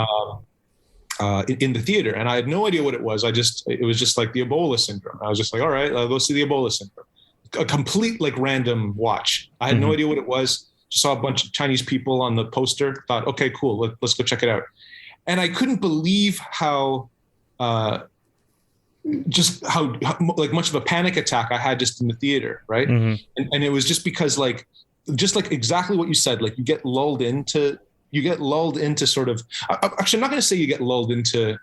the theater. And I had no idea what it was. It was just like the Ebola syndrome. I was just like, all right, I'll go see the Ebola syndrome. A complete like random watch. I had no idea what it was. Just saw a bunch of Chinese people on the poster, thought, okay, cool. Let's go check it out. And I couldn't believe how like much of a panic attack I had just in the theater. Right. And it was just because like exactly what you said, like you get lulled into sort of, actually, I'm not going to say you get lulled into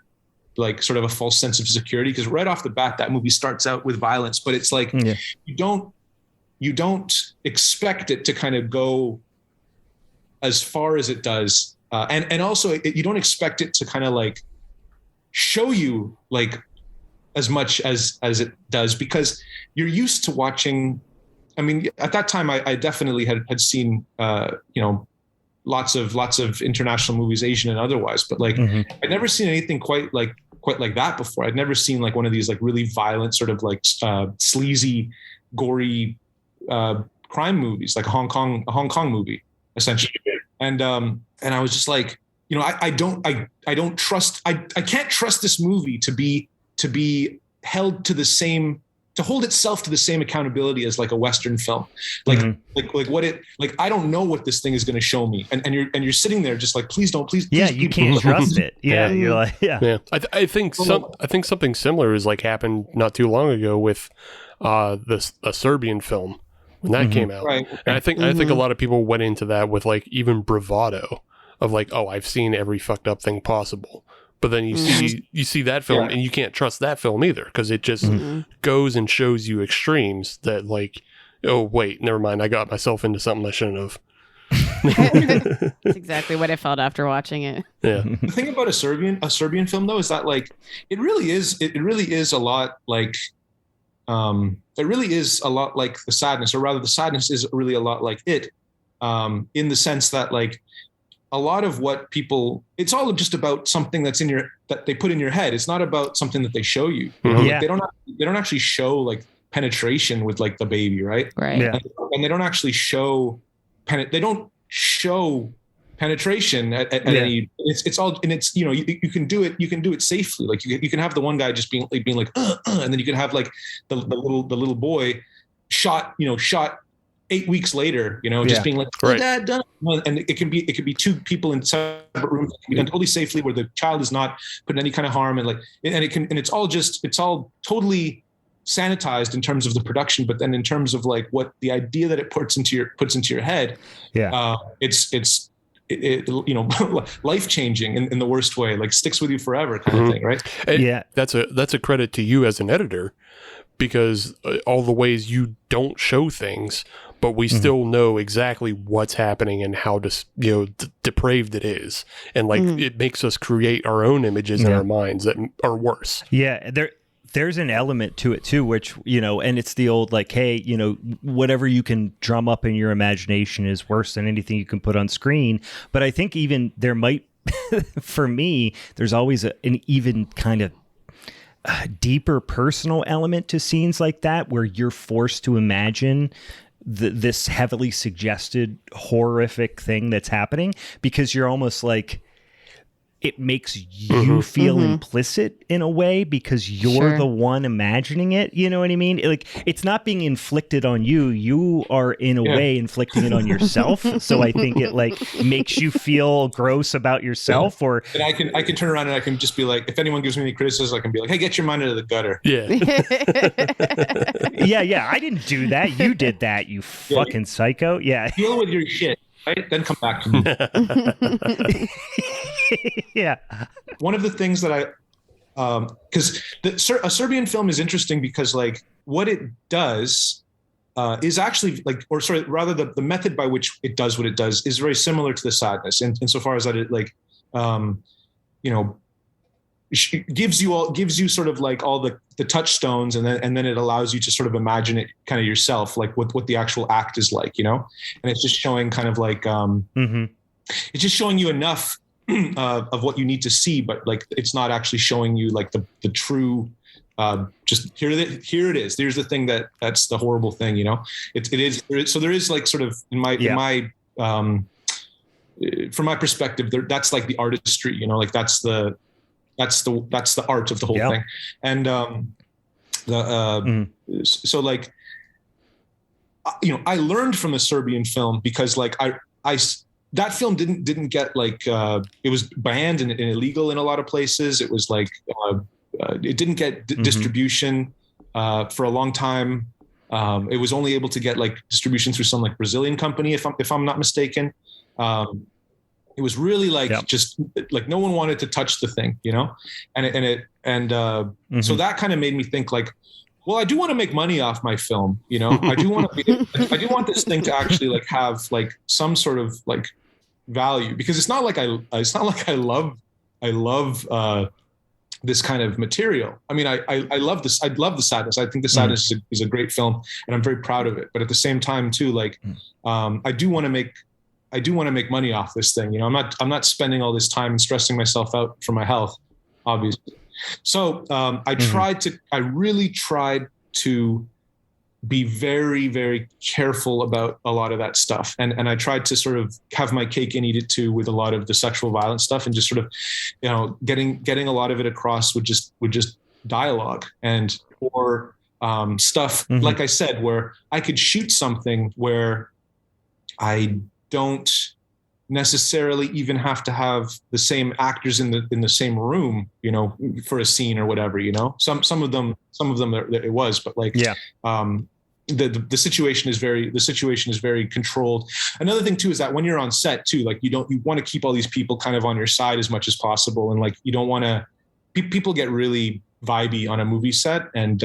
like sort of a false sense of security, because right off the bat, that movie starts out with violence, but it's like, you don't expect it to kind of go as far as it does. And also you don't expect it to kind of like show you like as much as it does, because you're used to watching. I mean, at that time I definitely had seen, lots of international movies, Asian and otherwise, but like I'd never seen anything quite like that before. I'd never seen like one of these like really violent sort of like sleazy, gory crime movies, like a Hong Kong movie essentially. And I was just like, I don't trust, I can't trust this movie to be held to the same, to hold itself to the same accountability as like a Western film. Like what it, like, I don't know what this thing is going to show me. And you're sitting there just like, please don't, please. Yeah. You can't trust it. Yeah. You're like, yeah. I think something similar has like happened not too long ago with A Serbian Film when that came out. Right. And I think a lot of people went into that with like even bravado of like, oh, I've seen every fucked up thing possible. But then you see that film and you can't trust that film either, because it just goes and shows you extremes that like, oh wait, never mind, I got myself into something I shouldn't have. That's exactly what I felt after watching it. Yeah. The thing about a Serbian film though is that like it really is a lot like The Sadness, or rather The Sadness is really a lot like it, in the sense that like a lot of what people, it's all just about something that they put in your head. It's not about something that they show you. Like they don't actually show like penetration with like the baby, right? Right. Yeah. And they don't actually show penetration at any. It's all, and it's, you can do it safely. Like you can have the one guy just being like, and then you can have like the little boy shot 8 weeks later, just being like, oh, Dad, done. And it can be two people in separate rooms. It can be done totally safely, where the child is not put in any kind of harm, and it's all totally sanitized in terms of the production. But then in terms of like what the idea that it puts into your head, it's life changing in the worst way, like sticks with you forever kind of thing, right? And that's a credit to you as an editor, because all the ways you don't show things, but we still know exactly what's happening and how depraved it is. And like, it makes us create our own images in our minds that are worse. Yeah. There's an element to it too, which, and it's the old, like, hey, whatever you can drum up in your imagination is worse than anything you can put on screen. But I think even there might, for me, there's always an even kind of deeper personal element to scenes like that, where you're forced to imagine this heavily suggested horrific thing that's happening, because you're almost like, it makes you feel implicit in a way, because you're the one imagining it. You know what I mean? Like, it's not being inflicted on you. You are in a way inflicting it on yourself. So I think it like makes you feel gross about yourself. Or and I can turn around and I can just be like, if anyone gives me any criticism, I can be like, hey, get your mind out of the gutter. Yeah. yeah. I didn't do that. You did that, you fucking psycho. Yeah. Deal with your shit, right? Then come back to me. Yeah. One of the things that because a Serbian film is interesting because like what it does is actually like, or sorry, rather the method by which it does what it does is very similar to the sadness, insofar as that it like, gives you sort of like all the touchstones, and then it allows you to sort of imagine it kind of yourself, like what the actual act is like, and it's just showing kind of like it's just showing you enough of what you need to see, but like it's not actually showing you like the true just here it is. There's the thing that's the horrible thing, it is. So there is like sort of in my from my perspective, that's like the artistry, like that's the art of the whole thing. And so like I learned from a Serbian film because like I that film didn't get like it was banned and illegal in a lot of places. It was like it didn't get distribution for a long time. It was only able to get like distribution through some like Brazilian company, if I'm not mistaken. It was really like just like no one wanted to touch the thing, so that kind of made me think like, well, I do want to make money off my film, I do want this thing to actually like have like some sort of like value, because it's not like I love this kind of material. I mean, I love this. I love the sadness. I think the sadness is a great film, and I'm very proud of it. But at the same time, too, like I do want to make money off this thing. I'm not spending all this time and stressing myself out for my health, obviously. So I really tried to be very, very careful about a lot of that stuff. And I tried to sort of have my cake and eat it too with a lot of the sexual violence stuff, and just sort of, getting a lot of it across with just dialogue or stuff, like I said, where I could shoot something where I don't necessarily even have to have the same actors in the same room, for a scene or whatever, some of them it was, but like, the situation is very controlled. Another thing too, is that when you're on set too, like you want to keep all these people kind of on your side as much as possible. And like, you don't want to, people get really vibey on a movie set, and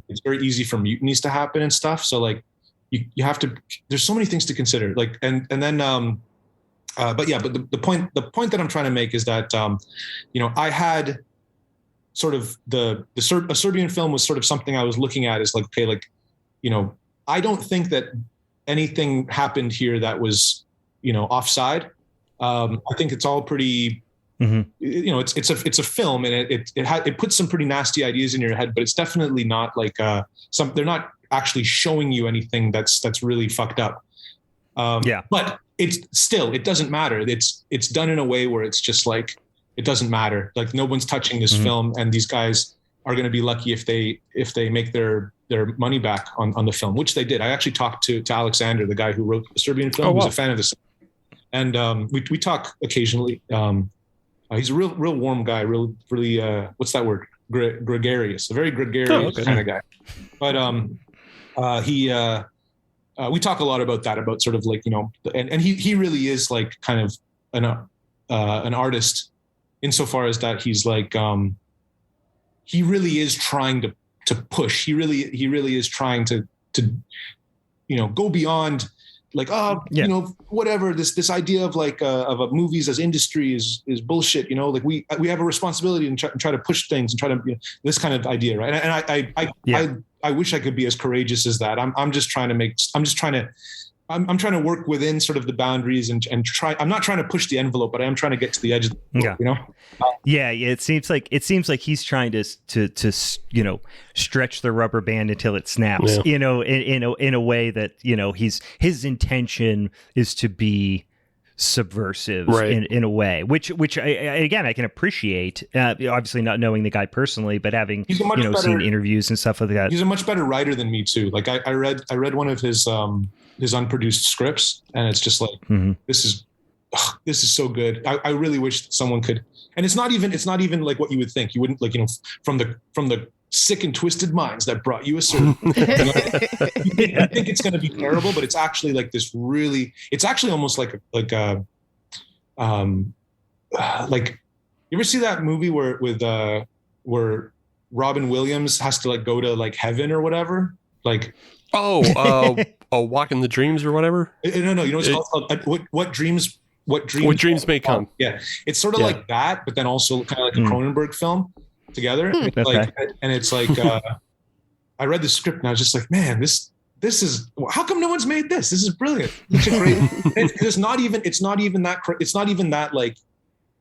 it's very easy for mutinies to happen and stuff. So like, you have to, there's so many things to consider, like, and then, but the point that I'm trying to make is that, I had sort of a Serbian film was sort of something I was looking at as like, okay, like, I don't think that anything happened here that was, offside. I think it's all pretty, it's a film, and it puts some pretty nasty ideas in your head, but it's definitely not like, they're not actually showing you anything that's really fucked up. But it doesn't matter. It's done in a way where it's just like, it doesn't matter. Like no one's touching this film, and these guys are going to be lucky if they make their money back on the film, which they did. I actually talked to Alexander, the guy who wrote the Serbian film, who's a fan of this. And we talk occasionally. He's a real warm guy, really, what's that word? Gregarious, a very gregarious kind of guy. But we talk a lot about that, about sort of like, and he really is like kind of an artist, insofar as that he's like, he really is trying to push. He really is trying to go beyond like, whatever this idea of like of a movies as industry is bullshit. Like we have a responsibility and try to push things and try to, this kind of idea, right? And I wish I could be as courageous as that. I'm trying to work within sort of the boundaries and try. I'm not trying to push the envelope, but I am trying to get to the edge of the envelope, It seems like he's trying to stretch the rubber band until it snaps. In a way that his intention is to be subversive, right, in a way, which I can appreciate. Obviously, not knowing the guy personally, but having seen interviews and stuff like that. He's a much better writer than me too. Like I read one of his unproduced scripts, and it's just like, this is so good. I really wish someone could. And it's not even like what you would think. You wouldn't like, from the sick and twisted minds that brought you a Serbian. You think it's going to be terrible, but it's actually like this really. It's actually almost like like, you ever see that movie where Robin Williams has to like go to like heaven or whatever? Like, Walk in the Dreams or whatever. No, you know it's called what dreams may come. Yeah, it's sort of like that, but then also kind of like a Cronenberg film together. And it's like, I read the script and I was just like, man, this is, how come no one's made this? This is brilliant. It's a great. It's not even that like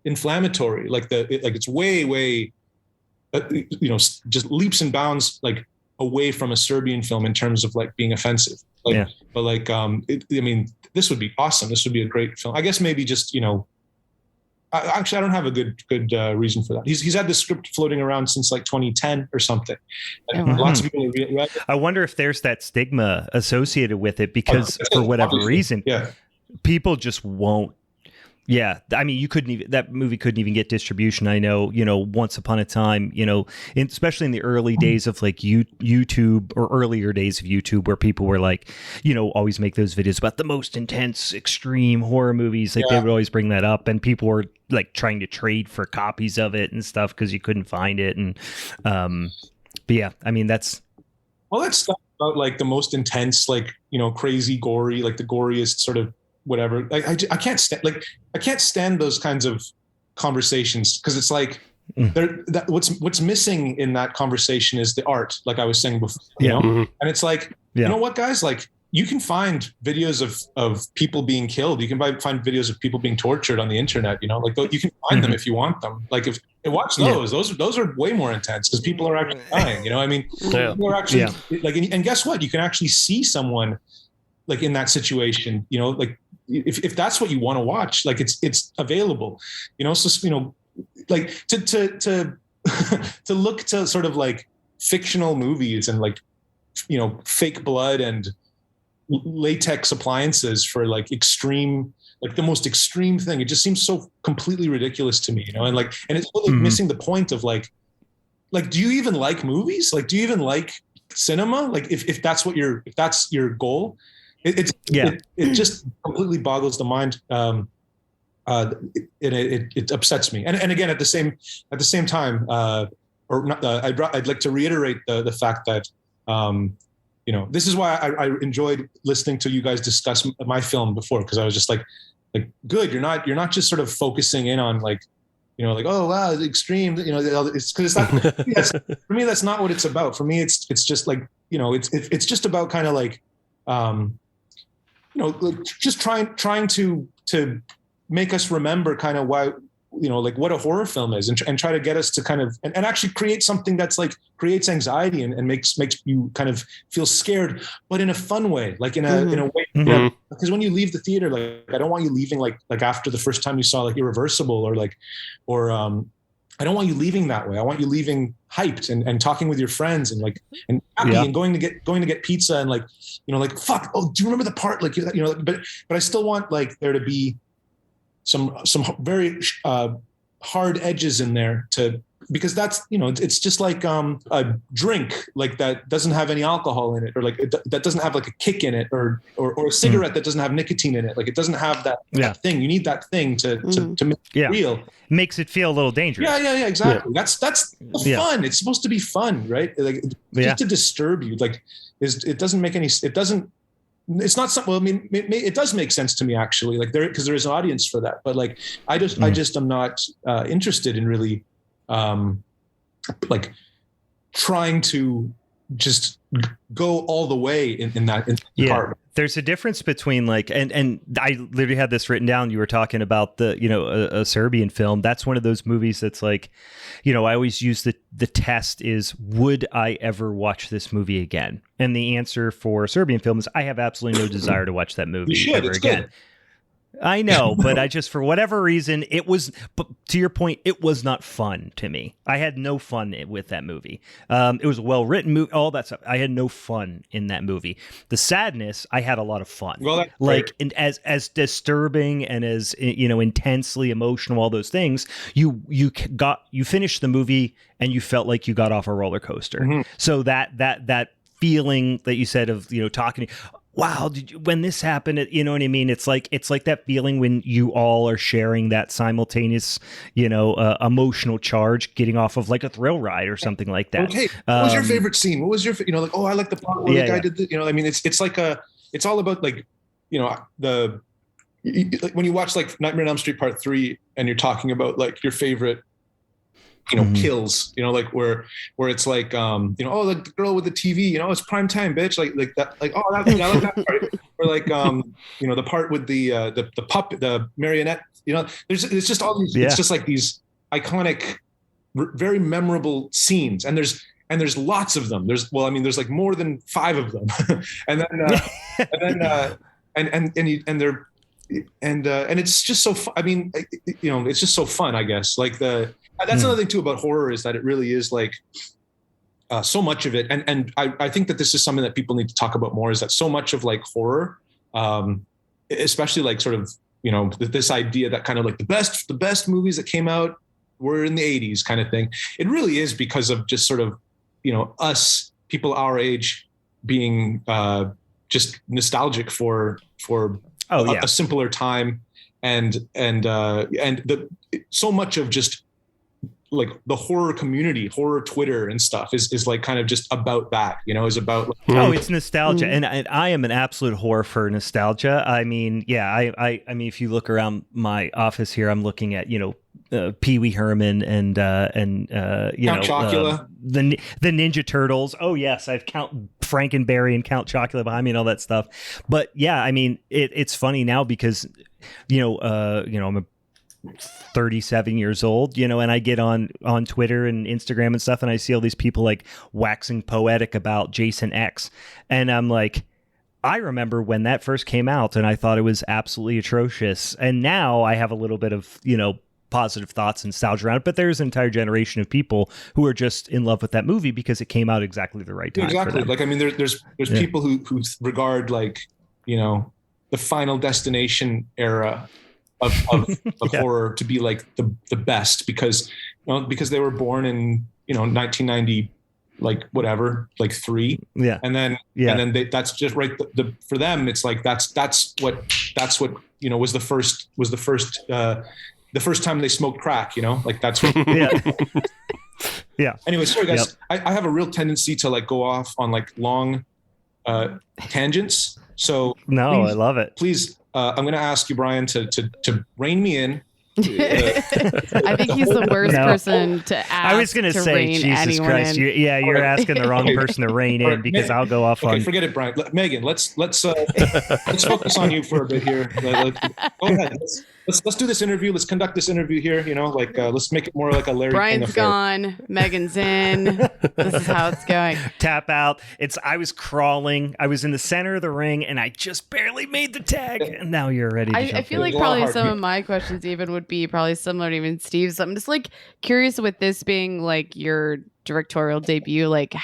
inflammatory. Like it's way just leaps and bounds like away from a Serbian film in terms of like being offensive. Like, but like, I mean, this would be awesome. This would be a great film. I guess maybe just, I don't have a good reason for that. He's had the script floating around since like 2010 or something. Lots of people read it. I wonder if there's that stigma associated with it because for whatever reason, people just won't. Yeah, I mean, that movie couldn't even get distribution. I know, once upon a time, especially in the early days of like YouTube or earlier days of YouTube where people were like, always make those videos about the most intense, extreme horror movies. Like they would always bring that up and people were like trying to trade for copies of it and stuff because you couldn't find it. And, but yeah, I mean, that's stuff about like the most intense, like, crazy, gory, like the goriest sort of whatever. Like I can't stand those kinds of conversations because it's like what's missing in that conversation is the art, like I was saying before, and it's like, you know what, guys, like you can find videos of people being killed. You can find videos of people being tortured on the internet, like you can find them if you want them. Like if watch those, those are way more intense because people are actually dying, I mean, people are actually like, and guess what? You can actually see someone like in that situation, like if that's what you want to watch, like it's available, so, like to look to sort of like fictional movies and like, fake blood and latex appliances for like extreme, like the most extreme thing. It just seems so completely ridiculous to me, and like, and it's totally missing the point of like, do you even like movies? Like, do you even like cinema? Like if that's your goal, it just completely boggles the mind. It upsets me. And again, at the same time, I'd like to reiterate the fact that, this is why I enjoyed listening to you guys discuss my film before, because I was just like, good. You're not just sort of focusing in on like, like, oh wow, the extreme. It's because it's not. For me, that's not what it's about. For me, it's just like, it's just about kind of like, like just trying to make us remember kind of why, like what a horror film is, and try to get us to kind of and actually create something that's like creates anxiety and makes you kind of feel scared, but in a fun way, like in a way. Because when you leave the theater, like I don't want you leaving like after the first time you saw like Irreversible I don't want you leaving that way. I want you leaving hyped and talking with your friends and like and happy and going to get pizza and like like fuck. Oh, do you remember the part like But I still want like there to be some very hard edges in there because that's it's just like a drink like that doesn't have any alcohol in it, or like that doesn't have like a kick in it, or a cigarette that doesn't have nicotine in it. Like it doesn't have that thing. You need that thing to make it real. Makes it feel a little dangerous. Yeah, exactly. That's fun. It's supposed to be fun, right? Like just to disturb you. Like it doesn't make any. It doesn't. It's not something. Well, I mean, it does make sense to me actually. Like because there is an audience for that. But like I just am not interested in really like trying to just go all the way in that part. There's a difference between like, and I literally had this written down. You were talking about the, a Serbian film. That's one of those movies that's like, I always use the test is, would I ever watch this movie again? And the answer for a Serbian film is I have absolutely no desire to watch that movie ever again. Good. I know, but I just, for whatever reason, but to your point, it was not fun to me. I had no fun with that movie. It was a well-written movie, all that stuff. I had no fun in that movie. The sadness, I had a lot of fun. Well, like, and as disturbing and as, intensely emotional, all those things, you finished the movie and you felt like you got off a roller coaster. So that feeling that you said of, talking, wow, when this happened, you know what I mean? It's like that feeling when you all are sharing that simultaneous, emotional charge getting off of like a thrill ride or something like that. Okay. What was your favorite scene? What was your, like, oh, I like the part where the guy did this, I mean, it's like it's all about like, like when you watch like Nightmare on Elm Street Part 3 and you're talking about like your favorite, kills, like where it's like, oh, the girl with the TV, it's prime time, bitch. Like that, like, oh, I like that part. Or like, the part with the puppet, the marionette, it's just all these, it's just like these iconic, very memorable scenes. And there's lots of them. There's like more than 5 of them. and it's just so fun. I mean, it's just so fun, I guess. Like that's another thing too about horror is that it really is like so much of it. And I think that this is something that people need to talk about more, is that so much of like horror, especially like sort of, this idea that kind of like the best movies that came out were in the 80s kind of thing. It really is because of just sort of, us people our age being just nostalgic for a simpler time, and so much of just like the horror community, horror Twitter and stuff is like kind of just about that, is about. Like, it's nostalgia. And I am an absolute whore for nostalgia. I mean, I mean, if you look around my office here, I'm looking at, Pee Wee Herman and Count Chocula, the Ninja Turtles. Oh yes, I've Count Frankenberry and Count Chocula behind me and all that stuff. But yeah, I mean, it's funny now because I'm a 37 years old, and I get on Twitter and Instagram and stuff, and I see all these people like waxing poetic about Jason X, and I'm like, I remember when that first came out and I thought it was absolutely atrocious, and now I have a little bit of positive thoughts and nostalgia around it, but there's an entire generation of people who are just in love with that movie because it came out exactly the right time. Exactly. Like, I mean, there's people who regard like, the Final Destination era of horror to be like the best because they were born in 1990, like whatever, like 3, and then that's just right. For them, it's like that's what was the first time they smoked crack. Like that's what. Yeah. Anyway, sorry guys, I have a real tendency to like go off on like long tangents. So I love it. Please. I'm going to ask you, Brian, to rein me in. I think he's the worst person to ask. I was going to say, Jesus Christ, you're asking the wrong person to rein in because I'll go off on. Forget it, Brian. Megan, let's focus on you for a bit here. Go ahead. Let's do this interview. Let's conduct this interview here. Let's make it more like a Larry. Brian's gone. Megan's in. This is how it's going. Tap out. I was crawling. I was in the center of the ring, and I just barely made the tag. And now you're ready. I feel like probably some of my questions even would be probably similar to even Steve's. I'm just like curious with this being like your directorial debut. Like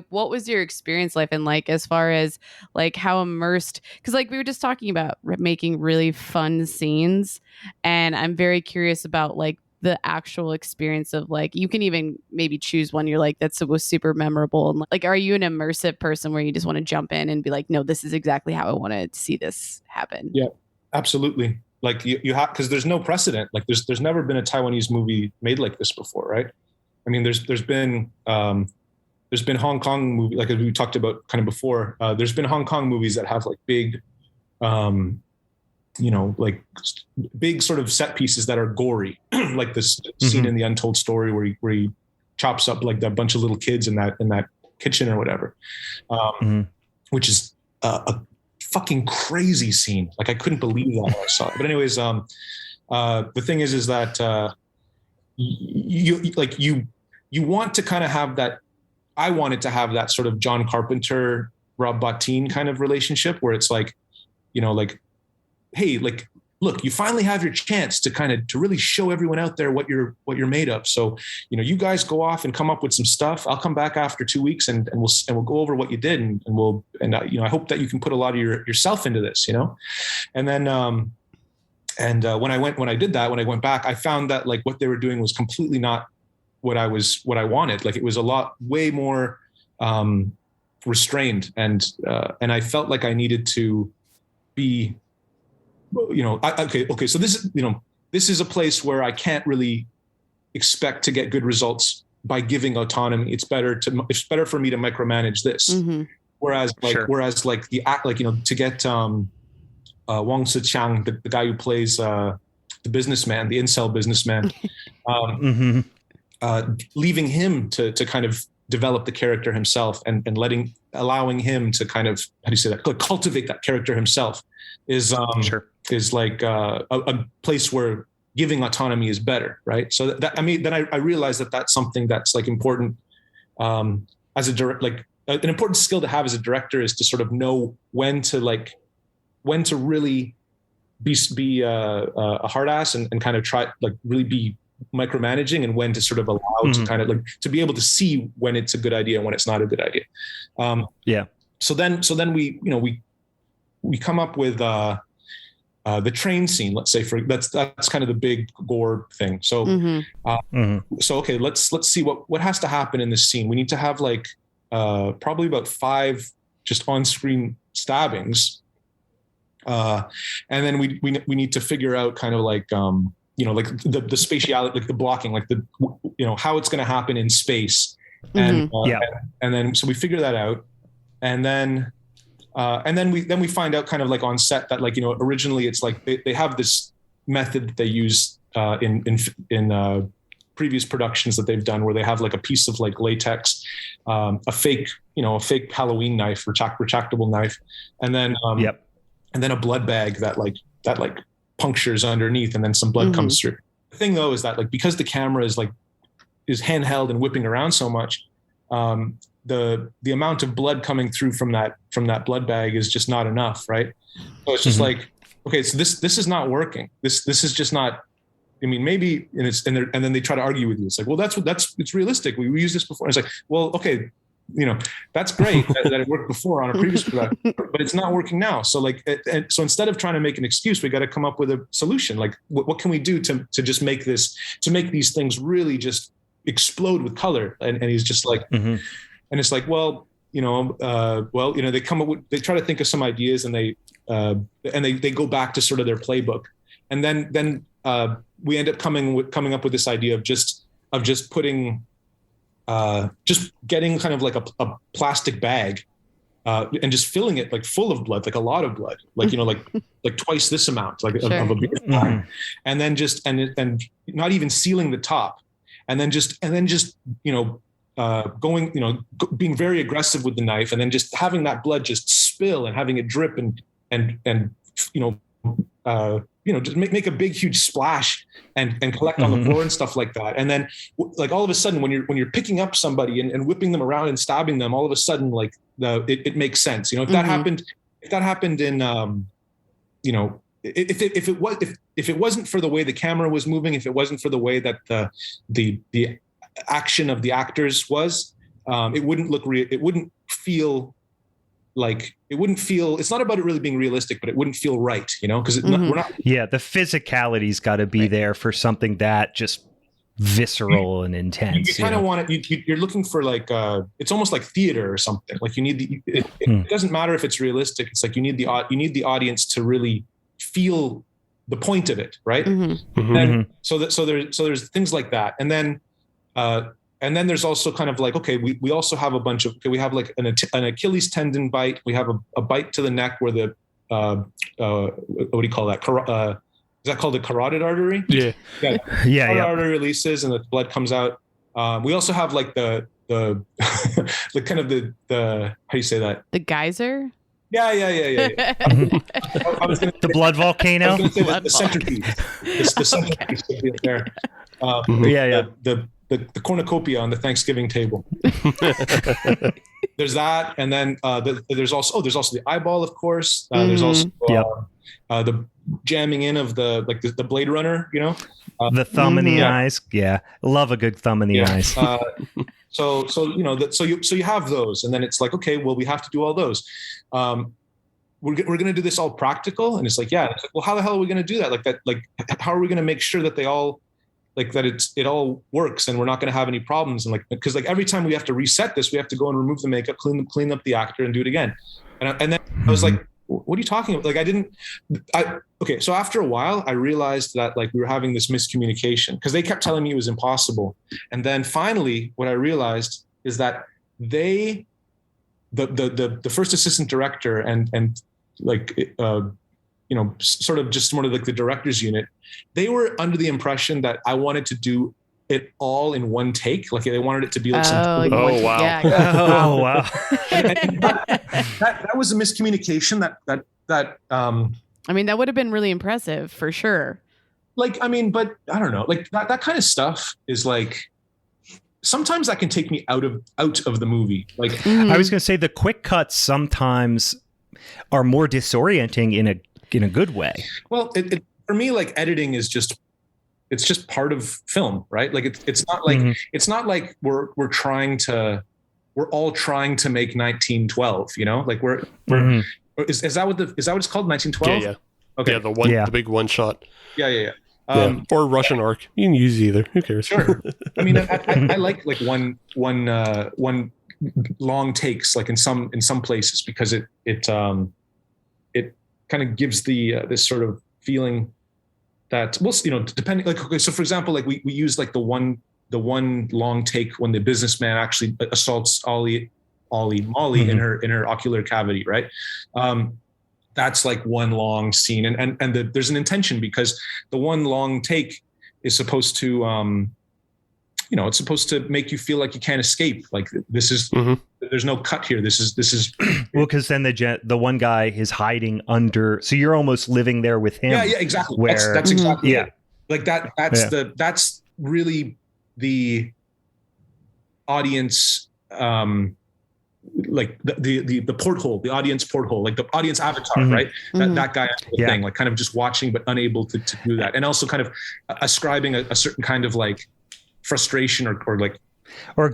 what was your experience life and like as far as like how immersed, because like we were just talking about making really fun scenes, and I'm very curious about like the actual experience of like you can even maybe choose one you're like that was super memorable, and like are you an immersive person where you just want to jump in and be like, no, this is exactly how I want to see this happen? Yeah, absolutely. Like you have, because there's no precedent. Like there's never been a Taiwanese movie made like this before, right? I mean, there's been Hong Kong movie, like we talked about kind of before. There's been Hong Kong movies that have like big, like big sort of set pieces that are gory, like this scene in The Untold Story where he chops up like that bunch of little kids in that kitchen or whatever, which is a fucking crazy scene. Like I couldn't believe that when I saw it. But anyways, the thing is that you want to kind of have that. I wanted to have that sort of John Carpenter, Rob Bottin kind of relationship where it's like, like, hey, like, look, you finally have your chance to really show everyone out there what you're made of. So, you guys go off and come up with some stuff. I'll come back after 2 weeks and we'll go over what you did and I hope that you can put a lot of yourself into this, and then, when I did that, when I went back, I found that like what they were doing was completely not what I wanted. Like it was a lot way more restrained, and I felt like I needed to be, okay. So this is a place where I can't really expect to get good results by giving autonomy. It's better for me to micromanage this. Mm-hmm. Whereas the act, to get Wang Siqiang, the guy who plays the businessman, the incel businessman, leaving him to kind of develop the character himself and allowing him to kind of, how do you say that, cultivate that character himself is like a place where giving autonomy is better, right? So then I realized that that's something that's like important as an important skill to have as a director, is to sort of know when to really be a hard ass and kind of try like really be micromanaging, and when to sort of allow to kind of like to be able to see when it's a good idea and when it's not a good idea. So then we come up with the train scene, let's say, that's kind of the big gore thing. So so okay, let's see what has to happen in this scene. We need to have like probably about 5 just on-screen stabbings, and then we need to figure out kind of like like the spatiality, like the blocking, like the how it's going to happen in space, and then so we figure that out, and then we find out kind of like on set that like originally it's like they have this method that they use in previous productions that they've done, where they have like a piece of like latex, a fake Halloween knife, retractable knife, and then a blood bag that punctures underneath, and then some blood comes through. The thing though is that like because the camera is handheld and whipping around so much, the amount of blood coming through from that blood bag is just not enough, right? So it's just like, okay, so this is not working. This is just not. I mean, maybe, and then they try to argue with you. It's like, well, it's realistic. We used this before. And it's like, well, okay, that's great that it worked before on a previous product, but it's not working now. So like, so instead of trying to make an excuse, we got to come up with a solution. Like, what can we do to just make these things really just explode with color? And he's just like, and it's like, well, they come up with, they try to think of some ideas, and they go back to sort of their playbook, and then we end up coming up with this idea of just putting, just getting kind of like a plastic bag, and just filling it like full of blood, like a lot of blood, like like twice this amount, like of a beer bag, and then just and not even sealing the top, and then just going, being very aggressive with the knife, and then just having that blood just spill and having it drip and just make a big, huge splash and collect on the floor and stuff like that. And then like all of a sudden when you're picking up somebody and whipping them around and stabbing them, all of a sudden, like it makes sense. If that happened in, if it wasn't for the way the camera was moving, if it wasn't for the way that the action of the actors was, it wouldn't look real. It wouldn't feel like, it's not about it really being realistic, but it wouldn't feel right, because we're not. Yeah, the physicality's got to be there for something that just visceral and intense. You kind of want it. You're looking for like, it's almost like theater or something. Like you need it doesn't matter if it's realistic. It's like you need the audience to really feel the point of it, right? And so there's things like that, and then there's also kind of like, okay, we also have a bunch of, we have like an Achilles tendon bite. We have a bite to the neck where the, what do you call that? Is that called the carotid artery? Yeah. Carotid artery releases and the blood comes out. We also have like the kind of the, how do you say that? The geyser? Yeah. The blood volcano? I was going to say the centerpiece. The centerpiece would be up there. The cornucopia on the Thanksgiving table. There's that, and then there's also the eyeball, of course. There's also the jamming in of the Blade Runner, the thumb in the eyes. Yeah, love a good thumb in the eyes. So you have those, and then it's like, okay, well, we have to do all those. We're going to do this all practical, and it's like, yeah. It's like, well, how the hell are we going to do that? Like that, like how are we going to make sure that they all like that it all works and we're not going to have any problems. And like, because like every time we have to reset this, we have to go and remove the makeup, clean up the actor and do it again. And then I was like, what are you talking about? Like okay. So after a while I realized that like we were having this miscommunication because they kept telling me it was impossible. And then finally what I realized is that the first assistant director and like, sort of just one of like the director's unit, they were under the impression that I wanted to do it all in one take. Like they wanted it to be like wow. Yeah. Oh wow. and that was a miscommunication that I mean, that would have been really impressive for sure. like, I mean, but I don't know, like that kind of stuff is like, sometimes that can take me out of the movie. Like I was going to say the quick cuts sometimes are more disorienting in a good way. Well, it for me, like editing is just, it's just part of film, right? Like it's not like it's not like we're all trying to make 1912, you know? Like we're is that what it's called, 1912? Yeah. Okay. Yeah, the big one shot. Yeah. Or Russian arc. You can use either. Who cares? Sure. I mean, I like one long takes, like in some places, because it kind of gives the this sort of feeling that, well, depending, like, okay, so for example, like we use like the one long take when the businessman actually assaults Molly in her ocular cavity, right? That's like one long scene, and there's an intention because the one long take is supposed to it's supposed to make you feel like you can't escape. Like this is there's no cut here. This is well, because then the one guy is hiding under, so you're almost living there with him. Yeah, exactly. Where, that's exactly it. Like that's really the audience, like the porthole, the audience porthole, like the audience avatar, right? That guy thing, like kind of just watching but unable to do that, and also kind of ascribing a certain kind of like frustration or like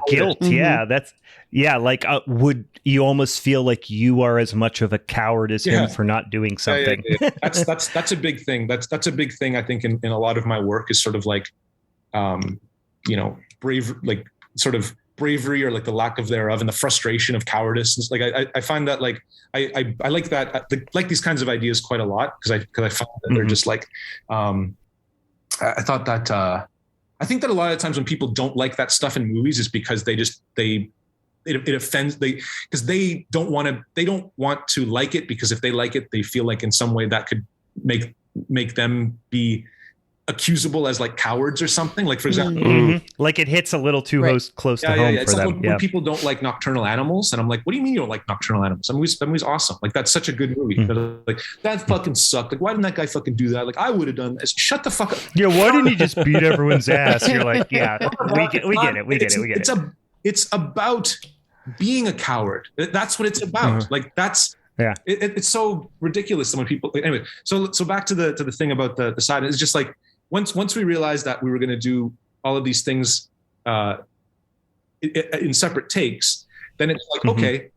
guilt. Like would you almost feel like you are as much of a coward as him for not doing something? That's a big thing. That's a big thing, I think, in a lot of my work, is sort of like brave, like sort of bravery or like the lack of thereof, and the frustration of cowardice. It's like I find that like I like that, like these kinds of ideas quite a lot, because I find that they're just like I thought that I think that a lot of times when people don't like that stuff in movies is because it offends because they don't want to like it, because if they like it, they feel like in some way that could make them be accusable as like cowards or something. Like, for example, like it hits a little too close to home for it's them. Like when people don't like Nocturnal Animals, and I'm like, what do you mean you don't like Nocturnal Animals? That movie's awesome. Like, that's such a good movie. Like, that fucking sucked. Like, why didn't that guy fucking do that? Like, I would have done this. Shut the fuck up. Yeah, why didn't he just beat everyone's ass? You're like, yeah, we get it. It's about being a coward. That's what it's about. Like, that's it's so ridiculous when people, anyway. So back to the thing about the side. It's just like, once we realized that we were going to do all of these things in separate takes, then it's like, okay,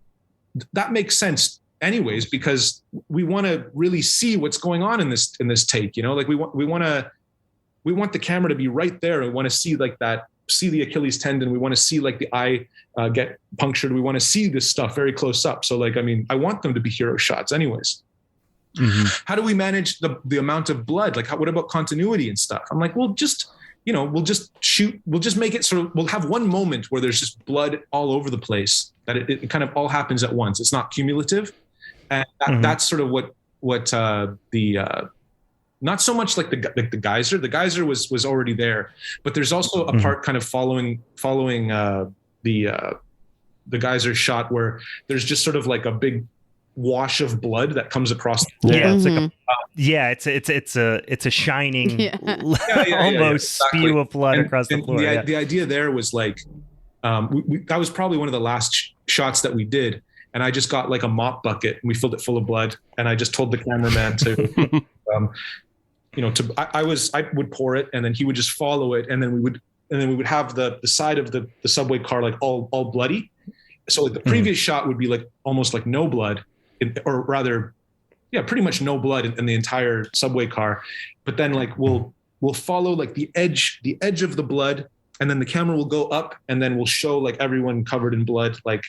that makes sense anyways, because we want to really see what's going on in this take, like we want the camera to be right there. We want to see like that, see the Achilles tendon. We want to see like the eye get punctured. We want to see this stuff very close up. So like, I mean, I want them to be hero shots anyways. How do we manage the amount of blood? Like, what about continuity and stuff? I'm like, we'll just shoot. We'll just make it sort of, we'll have one moment where there's just blood all over the place, that it kind of all happens at once. It's not cumulative. And that's sort of what not so much like the geyser. The geyser was already there, but there's also a part kind of following the geyser shot where there's just sort of like a big wash of blood that comes across. It's like it's a shining almost spew of blood across the floor. The idea there was like, that was probably one of the last shots that we did, and I just got like a mop bucket and we filled it full of blood, and I just told the cameraman to I would pour it, and then he would just follow it, and then we would have the side of the subway car like all bloody. So like the previous shot would be like almost like no blood, or rather, pretty much no blood in the entire subway car. But then like we'll we'll follow like the edge of the blood, and then the camera will go up, and then we'll show like everyone covered in blood, like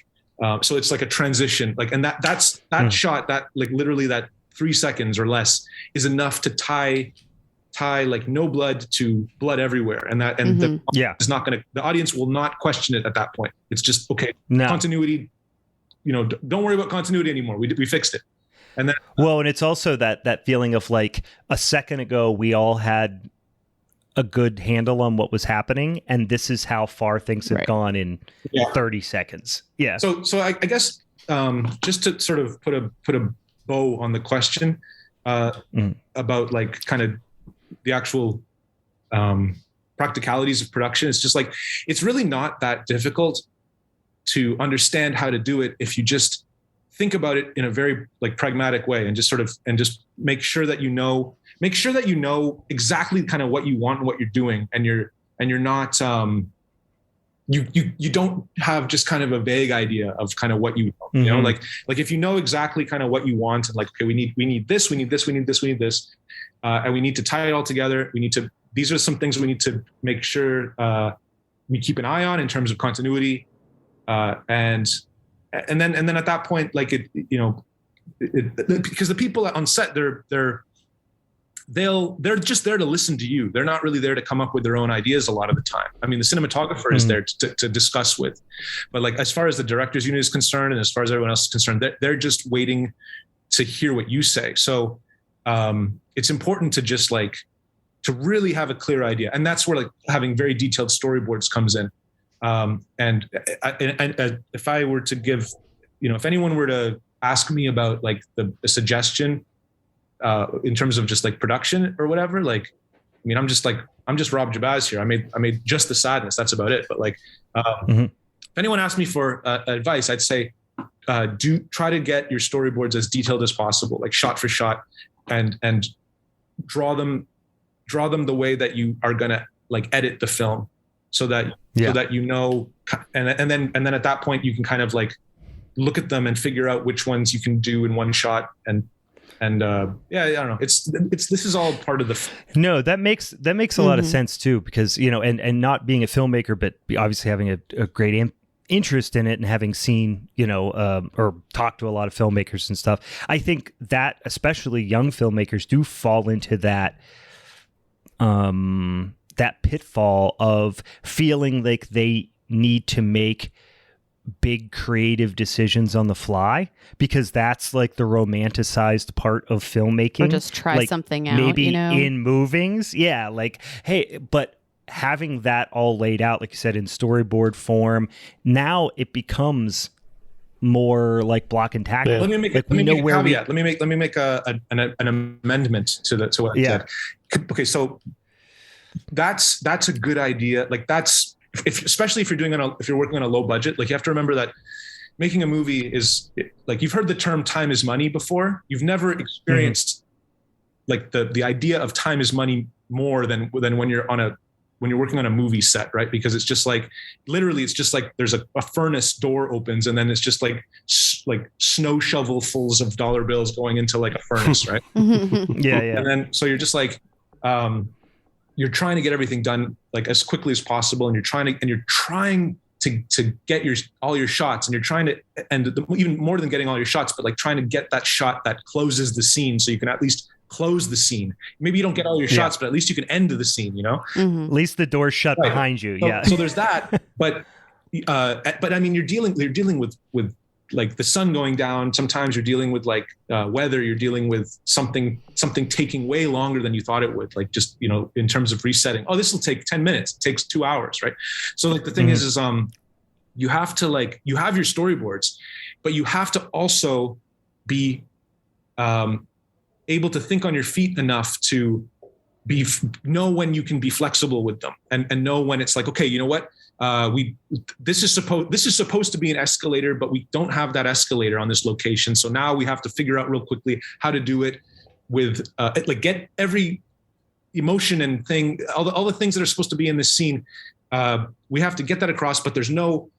so it's like a transition, like, and that's shot, that like literally that 3 seconds or less is enough to tie like no blood to blood everywhere, and that is not going to, the audience will not question it at that point. It's just okay, continuity, don't worry about continuity anymore. We fixed it. And then and it's also that feeling of like a second ago we all had a good handle on what was happening, and this is how far things have gone in 30 seconds. Yeah. So I guess just to sort of put a bow on the question about like kind of the actual practicalities of production, it's just like, it's really not that difficult to understand how to do it if you just think about it in a very like pragmatic way, and just make sure that you know exactly kind of what you want and what you're doing, and you're not you don't have just kind of a vague idea of kind of what you know, like if you know exactly kind of what you want, and like, okay, we need this, and we need to tie it all together. These are some things we need to make sure we keep an eye on in terms of continuity, and then at that point, like because the people on set, they're just there to listen to you. They're not really there to come up with their own ideas a lot of the time. I mean, the cinematographer is there to discuss with, but like as far as the director's unit is concerned, and as far as everyone else is concerned, they're just waiting to hear what you say. So it's important to just like to really have a clear idea, and that's where like having very detailed storyboards comes in. And if I were to give, if anyone were to ask me about like a suggestion in terms of just like production or whatever, like, I mean, I'm just Rob Jabbaz here. I made Just the Sadness. That's about it. But like, if anyone asked me for advice, I'd say, try to get your storyboards as detailed as possible, like shot for shot, and draw them the way that you are going to like edit the film, so that and then at that point you can kind of like look at them and figure out which ones you can do in one shot, and I don't know. It's this is all part of the. No, that makes a lot of sense too, because and not being a filmmaker, but obviously having a great interest in it, and having seen or talked to a lot of filmmakers and stuff. I think that especially young filmmakers do fall into that that pitfall of feeling like they need to make big creative decisions on the fly, because that's like the romanticized part of filmmaking. Or just try like, something out, maybe in movings. Yeah. Like, hey, but having that all laid out, like you said, in storyboard form, now it becomes more like block and tackle. Yeah. Let me make a caveat. Let me make an amendment to what I said. Okay, so that's a good idea. Like that's, especially if you're working on a low budget, like you have to remember that making a movie is like, you've heard the term time is money before. You've never experienced like the idea of time is money more than when you're working on a movie set, right? Because it's just like, literally, it's just like there's a furnace door opens, and then it's just like snow shovelfuls of dollar bills going into like a furnace, right? Yeah. And then, so you're just like, you're trying to get everything done like as quickly as possible, and you're trying to get all your shots, and you're trying to, and even more than getting all your shots, but like trying to get that shot that closes the scene, so you can at least close the scene. Maybe you don't get all your shots, but at least you can end the scene, At least the door's shut behind you. So there's that, but I mean, you're dealing with like the sun going down. Sometimes you're dealing with like weather. You're dealing with something taking way longer than you thought it would. Like just, in terms of resetting. Oh, this will take 10 minutes. It takes 2 hours, right? So like the thing is you have to like, you have your storyboards, but you have to also be able to think on your feet enough to know when you can be flexible with them, and know when it's like, okay, you know what? This is supposed to be an escalator, but we don't have that escalator on this location. So now we have to figure out real quickly how to do it with like get every emotion and thing, all the things that are supposed to be in this scene. We have to get that across, but there's no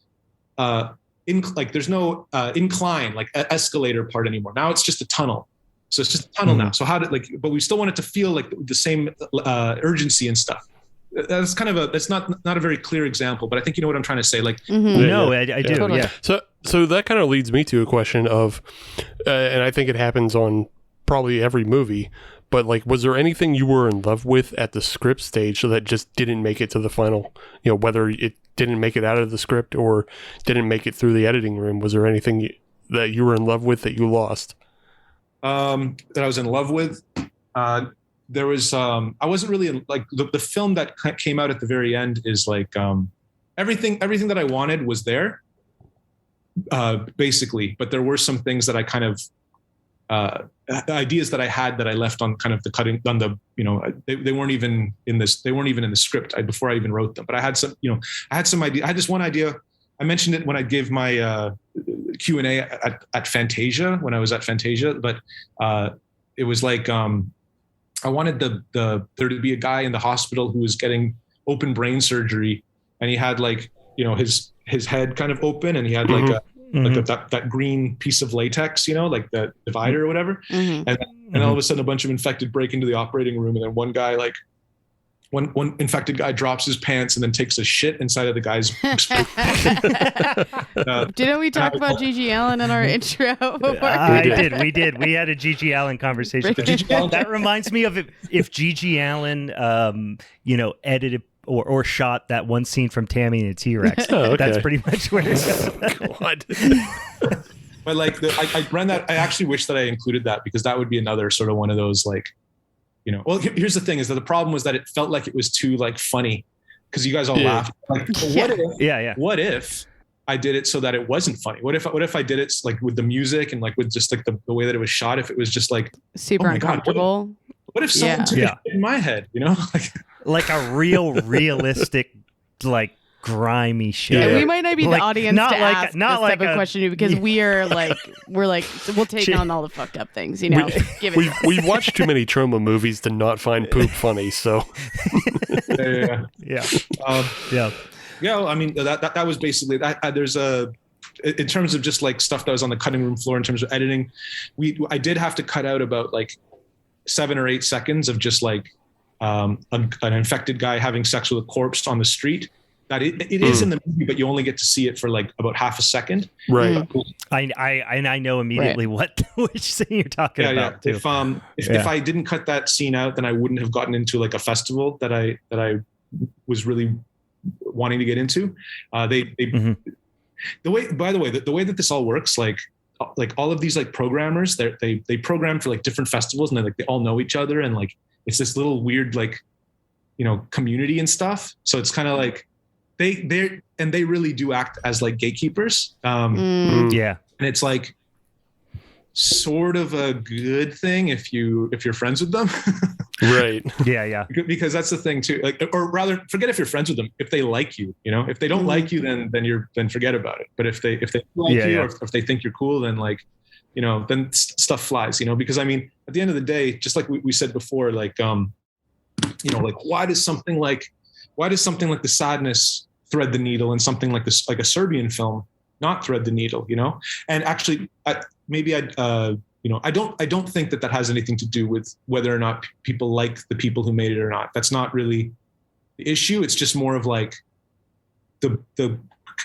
incline, like escalator part anymore. Now it's just a tunnel. So it's just a tunnel now. So how did but we still want it to feel like the same urgency and stuff. That's kind of that's not a very clear example, but I think you know what I'm trying to say. Like, no, I do. Totally. Yeah. So that kind of leads me to a question of, and I think it happens on probably every movie, but like, was there anything you were in love with at the script stage so that just didn't make it to the final, whether it didn't make it out of the script or didn't make it through the editing room? Was there anything that you were in love with that you lost? That I was in love with? There was, I wasn't really like the film that came out at the very end is like, everything that I wanted was there, basically, but there were some things that I kind of, ideas that I had that I left on kind of the cutting on the, they weren't even in this, they weren't even in the script before I even wrote them, but I had some, I had some idea. I had this one idea. I mentioned it when I gave my, Q&A at Fantasia, when I was at Fantasia, but, it was like, I wanted there to be a guy in the hospital who was getting open brain surgery, and he had like, his head kind of open, and he had like that green piece of latex, like the divider or whatever. And all of a sudden a bunch of infected break into the operating room, and then one guy one infected guy drops his pants and then takes a shit inside of the guy's. Didn't we talk about G.G. Allen in our intro before? We did. We had a G.G. Allen conversation. That reminds me of if G.G. Allen, edited or shot that one scene from Tammy and the T-Rex. Oh, okay. That's pretty much where it's God. But like, I ran that. I actually wish that I included that, because that would be another sort of one of those like, well, here's the thing is that the problem was that it felt like it was too like funny, because you guys all laughed. Like, what if I did it so that it wasn't funny? What if I did it like with the music and like with just like the way that it was shot? If it was just like super uncomfortable. God, what if someone took it in my head? Like a realistic, like grimy shit. Yeah, we might not be the audience to ask this type of question, because we're like we'll take on all the fucked up things, We've watched too many trauma movies to not find poop funny, so yeah. I mean that was basically that. There's in terms of just like stuff that was on the cutting room floor in terms of editing, I did have to cut out about like 7 or 8 seconds of just like an infected guy having sex with a corpse on the street. That it is in the movie, but you only get to see it for like about half a second. Right. I know immediately which scene you're talking about. Too. If I didn't cut that scene out, then I wouldn't have gotten into like a festival that I was really wanting to get into. The way that this all works, like all of these like programmers, they program for like different festivals, and they all know each other, and like it's this little weird like community and stuff. So it's kind of like they really do act as like gatekeepers. Yeah. And it's like sort of a good thing if you're friends with them. Right. Yeah. Because that's the thing too. Like, or rather, forget if you're friends with them. If they like you, if they don't like you, then forget about it. But if they like you, or if they think you're cool, then like, then stuff flies. Because I mean, at the end of the day, just like we said before, like like why does something like The Sadness thread the needle, and something like this, like a Serbian film, not thread the needle? And actually, I don't think that has anything to do with whether or not people like the people who made it or not. That's not really the issue. It's just more of like the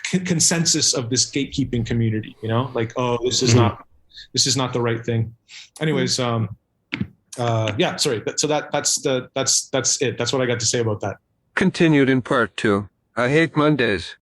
consensus of this gatekeeping community. Like, oh, this is not the right thing. Anyways, sorry. So that's it. That's what I got to say about that. Continued in part 2. I hate Mondays.